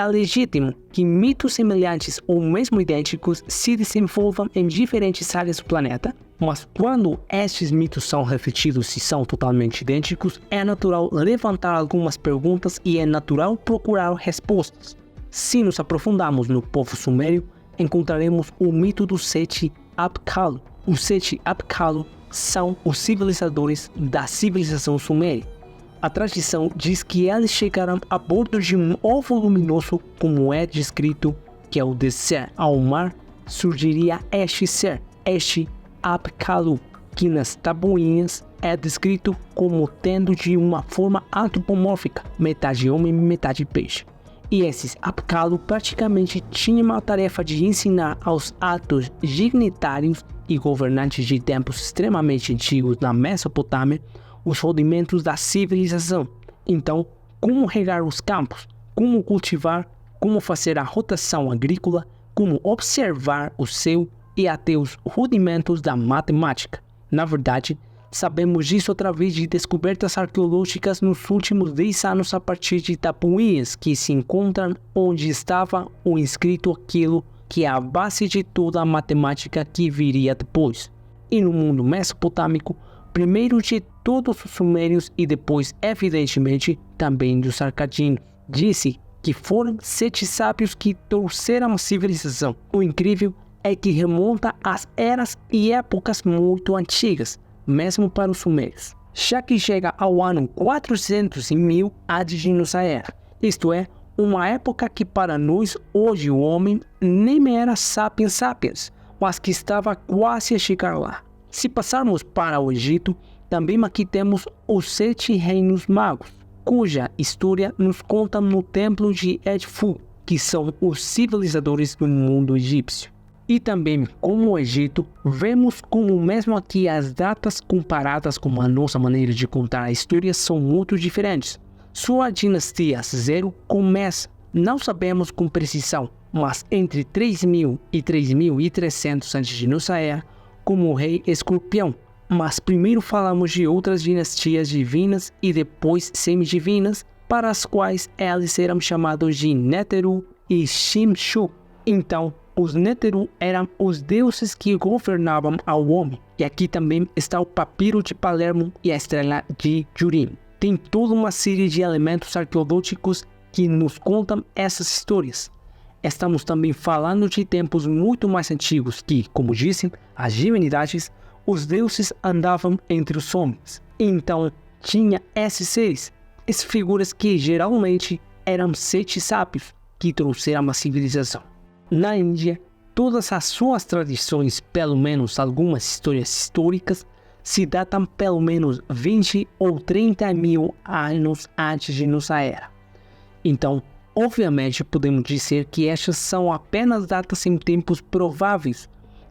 legítimo que mitos semelhantes ou mesmo idênticos se desenvolvam em diferentes áreas do planeta, mas quando estes mitos são refletidos e são totalmente idênticos, é natural levantar algumas perguntas e é natural procurar respostas. Se nos aprofundarmos no povo sumério, encontraremos o mito dos 7 Apkallu. Os 7 Apkallu são os civilizadores da civilização suméria. A tradição diz que eles chegaram a bordo de um ovo luminoso, como é descrito, que ao descer ao mar, surgiria este ser, este Apkallu, que nas tabuinhas é descrito como tendo de uma forma antropomórfica, metade homem e metade peixe. E esses Apkallu praticamente tinham a tarefa de ensinar aos altos dignitários e governantes de tempos extremamente antigos na Mesopotâmia os rudimentos da civilização. Então, como regar os campos, como cultivar, como fazer a rotação agrícola, como observar o céu e até os rudimentos da matemática. Na verdade, sabemos disso através de descobertas arqueológicas nos últimos 10 anos a partir de tapuinhas que se encontram onde estava o inscrito aquilo que é a base de toda a matemática que viria depois. E no mundo mesopotâmico, primeiro de todos os sumérios e depois, evidentemente, também dos arcadianos. Disse que foram 7 sábios que trouxeram a civilização. O incrível é que remonta às eras e épocas muito antigas, mesmo para os sumérios, já que chega ao ano 400.000 a.C., isto é, uma época que para nós hoje o homem nem era sapiens sapiens, mas que estava quase a chegar lá. Se passarmos para o Egito, também aqui temos os 7 reinos magos, cuja história nos conta no templo de Edfu, que são os civilizadores do mundo egípcio. E também, como o Egito, vemos como mesmo aqui as datas comparadas com a nossa maneira de contar a história são muito diferentes. Sua dinastia Zero começa, não sabemos com precisão, mas entre 3000 e 3300 a.C., como o rei Escorpião. Mas primeiro falamos de outras dinastias divinas e depois semidivinas, para as quais elas eram chamados de Neteru e Shimshu. Então, os Neteru eram os deuses que governavam ao homem. E aqui também está o papiro de Palermo e a estrela de Jurim. Tem toda uma série de elementos arqueológicos que nos contam essas histórias. Estamos também falando de tempos muito mais antigos que, como dizem as divindades, os deuses andavam entre os homens. Então, tinha esses seres, essas figuras que geralmente eram 7 sábios que trouxeram a civilização. Na Índia, todas as suas tradições, pelo menos algumas histórias históricas, se datam pelo menos 20 ou 30 mil anos antes de nossa era. Então, obviamente, podemos dizer que estas são apenas datas em tempos prováveis,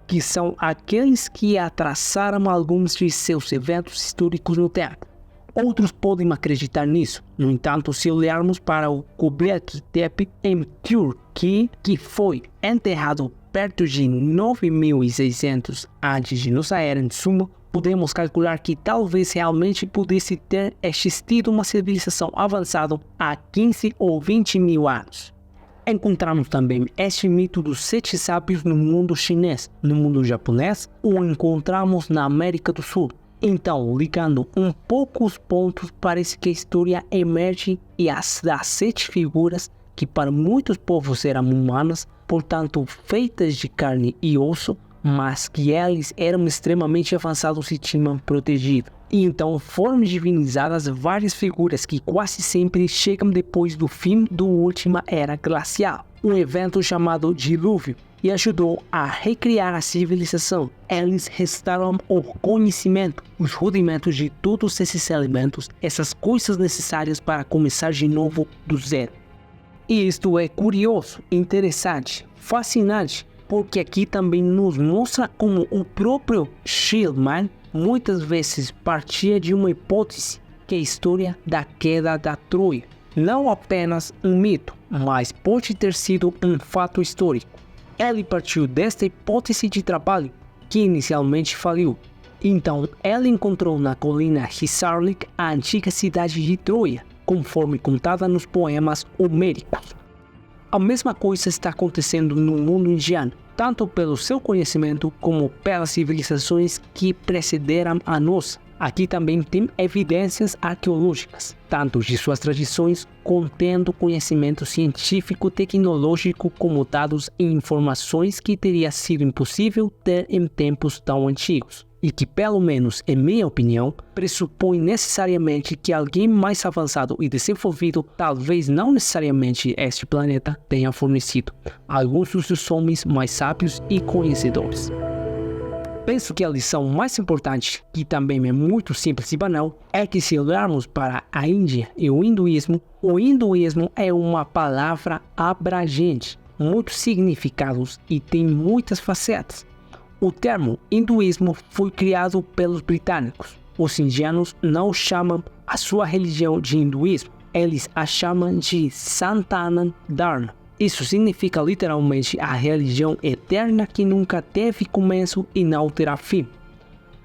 que são aqueles que atrasaram alguns de seus eventos históricos no tempo. Outros podem acreditar nisso. No entanto, se olharmos para o Göbekli Tepe em Turquia, que foi enterrado perto de 9600 antes de nossa era, em suma, podemos calcular que talvez realmente pudesse ter existido uma civilização avançada há 15 ou 20 mil anos. Encontramos também este mito dos 7 sábios no mundo chinês, no mundo japonês, ou encontramos na América do Sul. Então, ligando um pouco os pontos, parece que a história emerge e das 7 figuras que para muitos povos eram humanas, portanto feitas de carne e osso, mas que eles eram extremamente avançados e tinham protegido. E então foram divinizadas várias figuras que quase sempre chegam depois do fim da última era glacial, um evento chamado dilúvio, e ajudou a recriar a civilização. Eles restaram o conhecimento, os rudimentos de todos esses elementos, essas coisas necessárias para começar de novo do zero. E isto é curioso, interessante, fascinante, porque aqui também nos mostra como o próprio Schliemann muitas vezes partia de uma hipótese, que é a história da queda da Troia. Não apenas um mito, mas pode ter sido um fato histórico. Ele partiu desta hipótese de trabalho, que inicialmente faliu. Então, ele encontrou na colina Hisarlik a antiga cidade de Troia, conforme contada nos poemas homéricos. A mesma coisa está acontecendo no mundo indiano, tanto pelo seu conhecimento como pelas civilizações que precederam a nossa. Aqui também tem evidências arqueológicas, tanto de suas tradições, contendo conhecimento científico-tecnológico como dados e informações que teria sido impossível ter em tempos tão antigos, e que, pelo menos em minha opinião, pressupõe necessariamente que alguém mais avançado e desenvolvido, talvez não necessariamente este planeta, tenha fornecido alguns dos homens mais sábios e conhecedores. Penso que a lição mais importante, que também é muito simples e banal, é que se olharmos para a Índia e o hinduísmo é uma palavra abrangente, muitos significados e tem muitas facetas. O termo hinduísmo foi criado pelos britânicos. Os indianos não chamam a sua religião de hinduísmo, eles a chamam de Sanatana Dharma. Isso significa literalmente a religião eterna que nunca teve começo e não terá fim.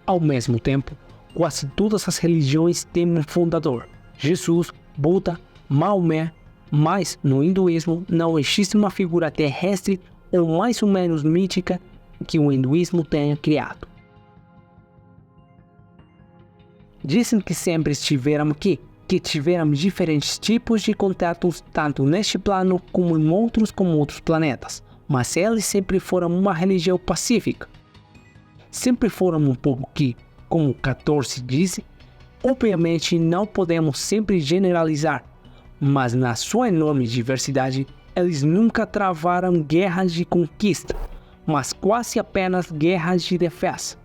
Ao mesmo tempo, quase todas as religiões têm um fundador, Jesus, Buda, Maomé, mas no hinduísmo não existe uma figura terrestre ou mais ou menos mítica que o hinduísmo tenha criado. Dizem que sempre estiveram aqui, que tivemos diferentes tipos de contatos tanto neste plano como em outros planetas, mas eles sempre foram uma religião pacífica. Sempre foram um povo que, como 14 diz, obviamente não podemos sempre generalizar, mas na sua enorme diversidade, eles nunca travaram guerras de conquista, mas quase apenas guerras de defesa.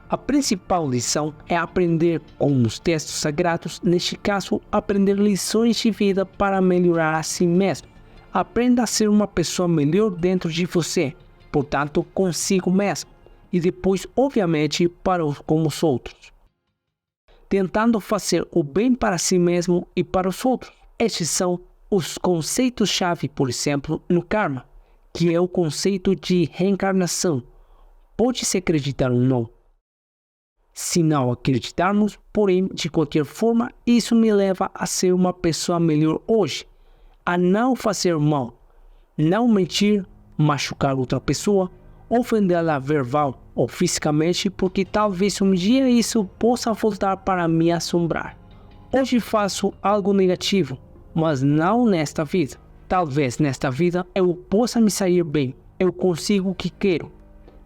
A principal lição é aprender com os textos sagrados, neste caso, aprender lições de vida para melhorar a si mesmo. Aprenda a ser uma pessoa melhor dentro de você, portanto, consigo mesmo, e depois, obviamente, com os outros. Tentando fazer o bem para si mesmo e para os outros. Estes são os conceitos-chave, por exemplo, no karma, que é o conceito de reencarnação. Pode-se acreditar ou não. Se não acreditarmos, porém, de qualquer forma, isso me leva a ser uma pessoa melhor hoje, a não fazer mal, não mentir, machucar outra pessoa, ofendê-la verbal ou fisicamente, porque talvez um dia isso possa voltar para me assombrar. Hoje faço algo negativo, mas não nesta vida. Talvez nesta vida eu possa me sair bem, eu consigo o que quero.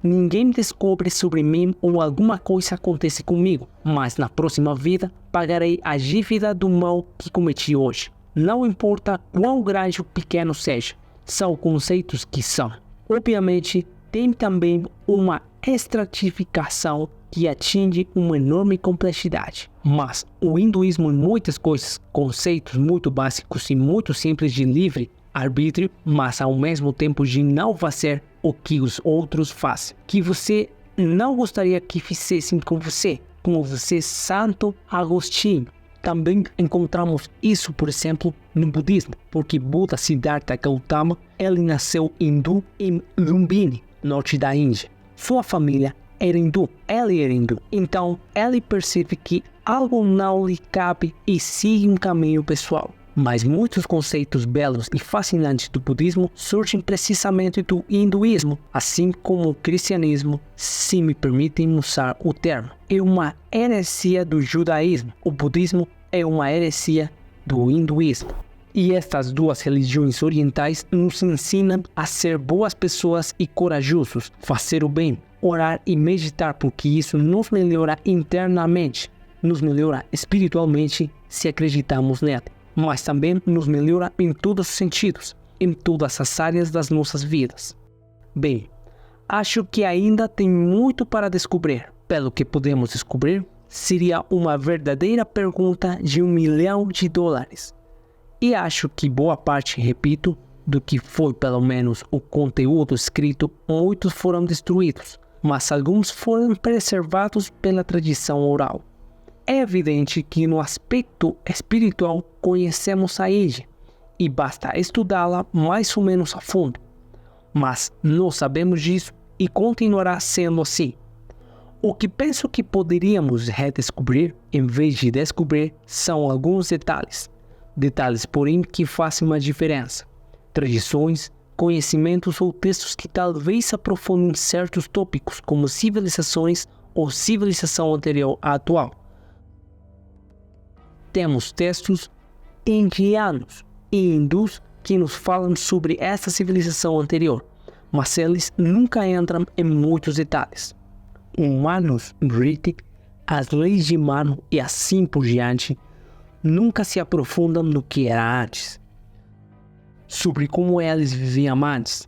Ninguém descobre sobre mim ou alguma coisa acontece comigo, mas na próxima vida pagarei a dívida do mal que cometi hoje. Não importa quão grande ou pequeno seja, são conceitos que são. Obviamente, tem também uma estratificação que atinge uma enorme complexidade. Mas o hinduísmo em muitas coisas, conceitos muito básicos e muito simples de livre arbítrio, mas ao mesmo tempo de não fazer o que os outros fazem, que você não gostaria que fizessem com você, como você, Santo Agostinho. Também encontramos isso, por exemplo, no budismo, porque Buda Siddhartha Gautama, ele nasceu hindu em Lumbini, norte da Índia. Sua família era hindu, ele era hindu, então ele percebe que algo não lhe cabe e sigue um caminho pessoal. Mas muitos conceitos belos e fascinantes do budismo surgem precisamente do hinduísmo, assim como o cristianismo, se me permitem usar o termo. É uma heresia do judaísmo. O budismo é uma heresia do hinduísmo. E estas duas religiões orientais nos ensinam a ser boas pessoas e corajosos, fazer o bem, orar e meditar, porque isso nos melhora internamente, nos melhora espiritualmente se acreditamos nele. Mas também nos melhora em todos os sentidos, em todas as áreas das nossas vidas. Bem, acho que ainda tem muito para descobrir. Pelo que podemos descobrir, seria uma verdadeira pergunta de $1 milhão. E acho que boa parte, repito, do que foi pelo menos o conteúdo escrito, muitos foram destruídos, mas alguns foram preservados pela tradição oral. É evidente que no aspecto espiritual conhecemos a Índia e basta estudá-la mais ou menos a fundo. Mas não sabemos disso e continuará sendo assim. O que penso que poderíamos redescobrir, em vez de descobrir, são alguns detalhes. Detalhes, porém, que fazem uma diferença. Tradições, conhecimentos ou textos que talvez aprofundem certos tópicos, como civilizações ou civilização anterior à atual. Temos textos indianos e hindus que nos falam sobre essa civilização anterior, mas eles nunca entram em muitos detalhes. Humanos, Riti, as leis de Manu e assim por diante, nunca se aprofundam no que era antes, sobre como eles viviam antes,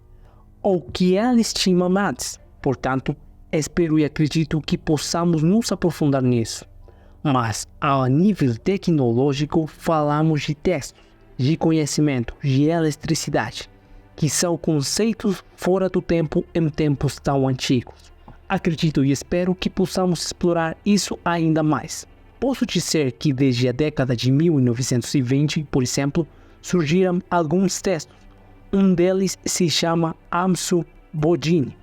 ou que eles tinham antes. Portanto, espero e acredito que possamos nos aprofundar nisso. Mas, a nível tecnológico, falamos de textos, de conhecimento, de eletricidade, que são conceitos fora do tempo em tempos tão antigos. Acredito e espero que possamos explorar isso ainda mais. Posso dizer que desde a década de 1920, por exemplo, surgiram alguns textos. Um deles se chama Amsu Bodhini,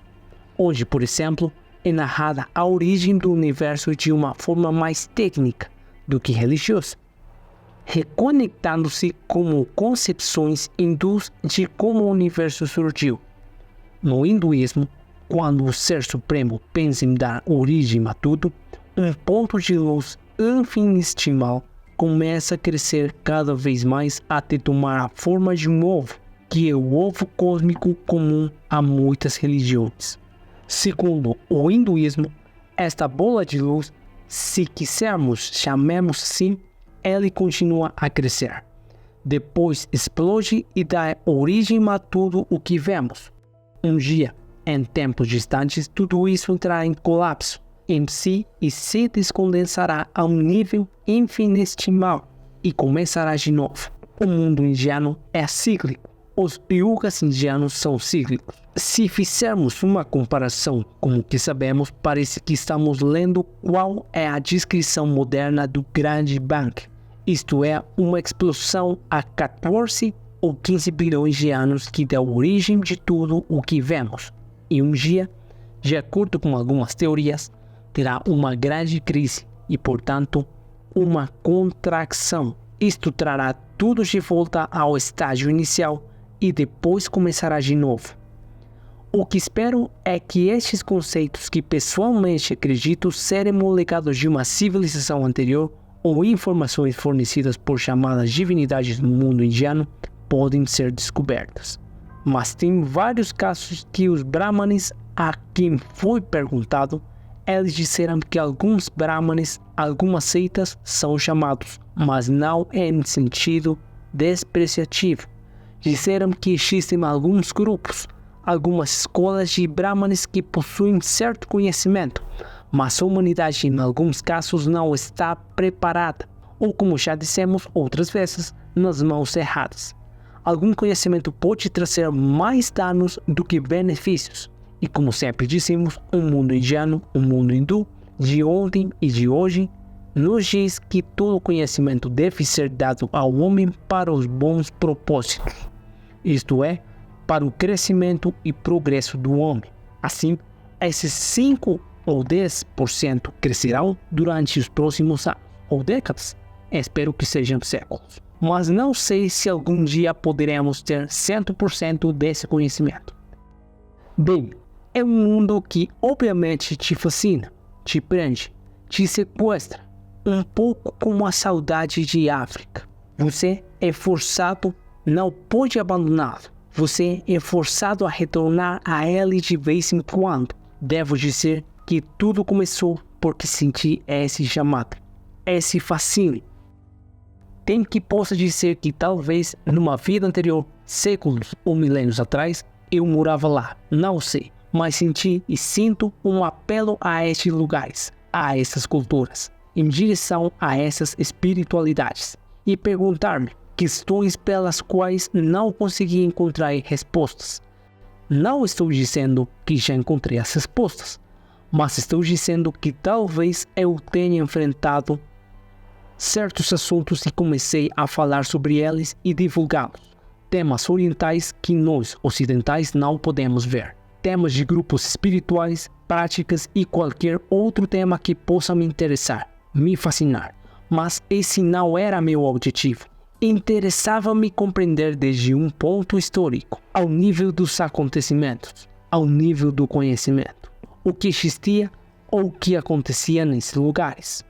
onde, por exemplo, é narrada a origem do universo de uma forma mais técnica do que religiosa, reconectando-se com concepções hindus de como o universo surgiu. No hinduísmo, quando o Ser Supremo pensa em dar origem a tudo, um ponto de luz infinitesimal começa a crescer cada vez mais até tomar a forma de um ovo, que é o ovo cósmico comum a muitas religiões. Segundo o hinduísmo, esta bola de luz, se quisermos chamemos assim, ela continua a crescer. Depois explode e dá origem a tudo o que vemos. Um dia, em tempos distantes, tudo isso entrará em colapso em si e se descondensará a um nível infinitesimal e começará de novo. O mundo indiano é cíclico. Os yugas indianos são cíclicos. Se fizermos uma comparação com o que sabemos, parece que estamos lendo qual é a descrição moderna do Grande Bang, isto é, uma explosão há 14 ou 15 bilhões de anos que dá origem de tudo o que vemos. E um dia, de acordo com algumas teorias, terá uma grande crise e, portanto, uma contracção. Isto trará tudo de volta ao estágio inicial e depois começará de novo. O que espero é que estes conceitos que pessoalmente acredito serem um legado de uma civilização anterior ou informações fornecidas por chamadas divindades no mundo indiano podem ser descobertas. Mas tem vários casos que os brahmanes a quem foi perguntado, eles disseram que alguns brahmanes, algumas seitas são chamados, mas não em sentido despreciativo. Disseram que existem alguns grupos, algumas escolas de brahmanes que possuem certo conhecimento, mas a humanidade em alguns casos não está preparada, ou como já dissemos outras vezes, nas mãos erradas. Algum conhecimento pode trazer mais danos do que benefícios. E como sempre dissemos, o mundo indiano, o mundo hindu, de ontem e de hoje, nos diz que todo conhecimento deve ser dado ao homem para os bons propósitos. Isto é, para o crescimento e progresso do homem. Assim, esses 5 ou 10% crescerão durante os próximos anos ou décadas. Espero que sejam séculos. Mas não sei se algum dia poderemos ter 100% desse conhecimento. Bem, é um mundo que obviamente te fascina, te prende, te sequestra, um pouco como a saudade de África. Você é forçado, não pode abandoná-lo. Você é forçado a retornar a ele de vez em quando. Devo dizer que tudo começou porque senti esse chamado, esse fascínio. Tem que possa dizer que talvez numa vida anterior, séculos ou milênios atrás, eu morava lá, não sei, mas senti e sinto um apelo a estes lugares, a essas culturas, em direção a essas espiritualidades, e perguntar-me questões pelas quais não consegui encontrar respostas. Não estou dizendo que já encontrei as respostas, mas estou dizendo que talvez eu tenha enfrentado certos assuntos e comecei a falar sobre eles e divulgá-los. Temas orientais que nós, ocidentais, não podemos ver. Temas de grupos espirituais, práticas e qualquer outro tema que possa me interessar, me fascinar. Mas esse não era meu objetivo. Interessava-me compreender desde um ponto histórico, ao nível dos acontecimentos, ao nível do conhecimento, o que existia ou o que acontecia nesses lugares.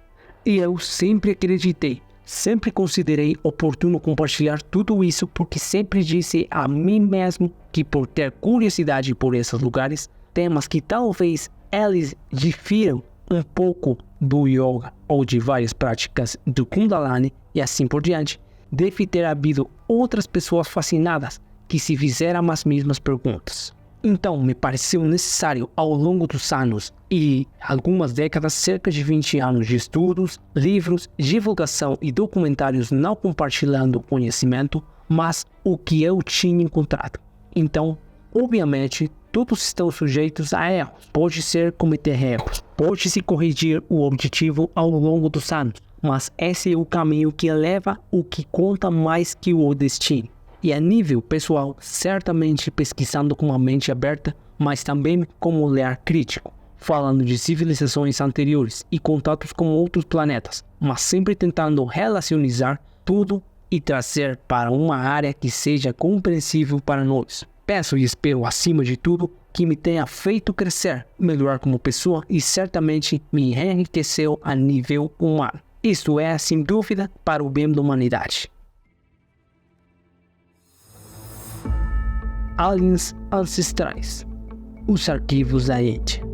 E eu sempre acreditei, sempre considerei oportuno compartilhar tudo isso porque sempre disse a mim mesmo que por ter curiosidade por esses lugares, temas que talvez eles difiram um pouco do yoga ou de várias práticas do Kundalini e assim por diante, deve ter havido outras pessoas fascinadas que se fizeram as mesmas perguntas. Então me pareceu necessário ao longo dos anos e algumas décadas, cerca de 20 anos de estudos, livros, divulgação e documentários não compartilhando conhecimento, mas o que eu tinha encontrado. Então, obviamente, Todos estão sujeitos a erros. Pode-se cometer erros. Pode-se corrigir o objetivo ao longo dos anos. Mas esse é o caminho que leva o que conta mais que o destino. E a nível pessoal, certamente pesquisando com a mente aberta, mas também com um olhar crítico, falando de civilizações anteriores e contatos com outros planetas, mas sempre tentando relacionar tudo e trazer para uma área que seja compreensível para nós. Peço e espero, acima de tudo, que me tenha feito crescer, melhorar como pessoa e certamente me enriqueceu a nível humano. Isto é, sem dúvida, para o bem da humanidade. Aliens ancestrais. Os arquivos da Índia.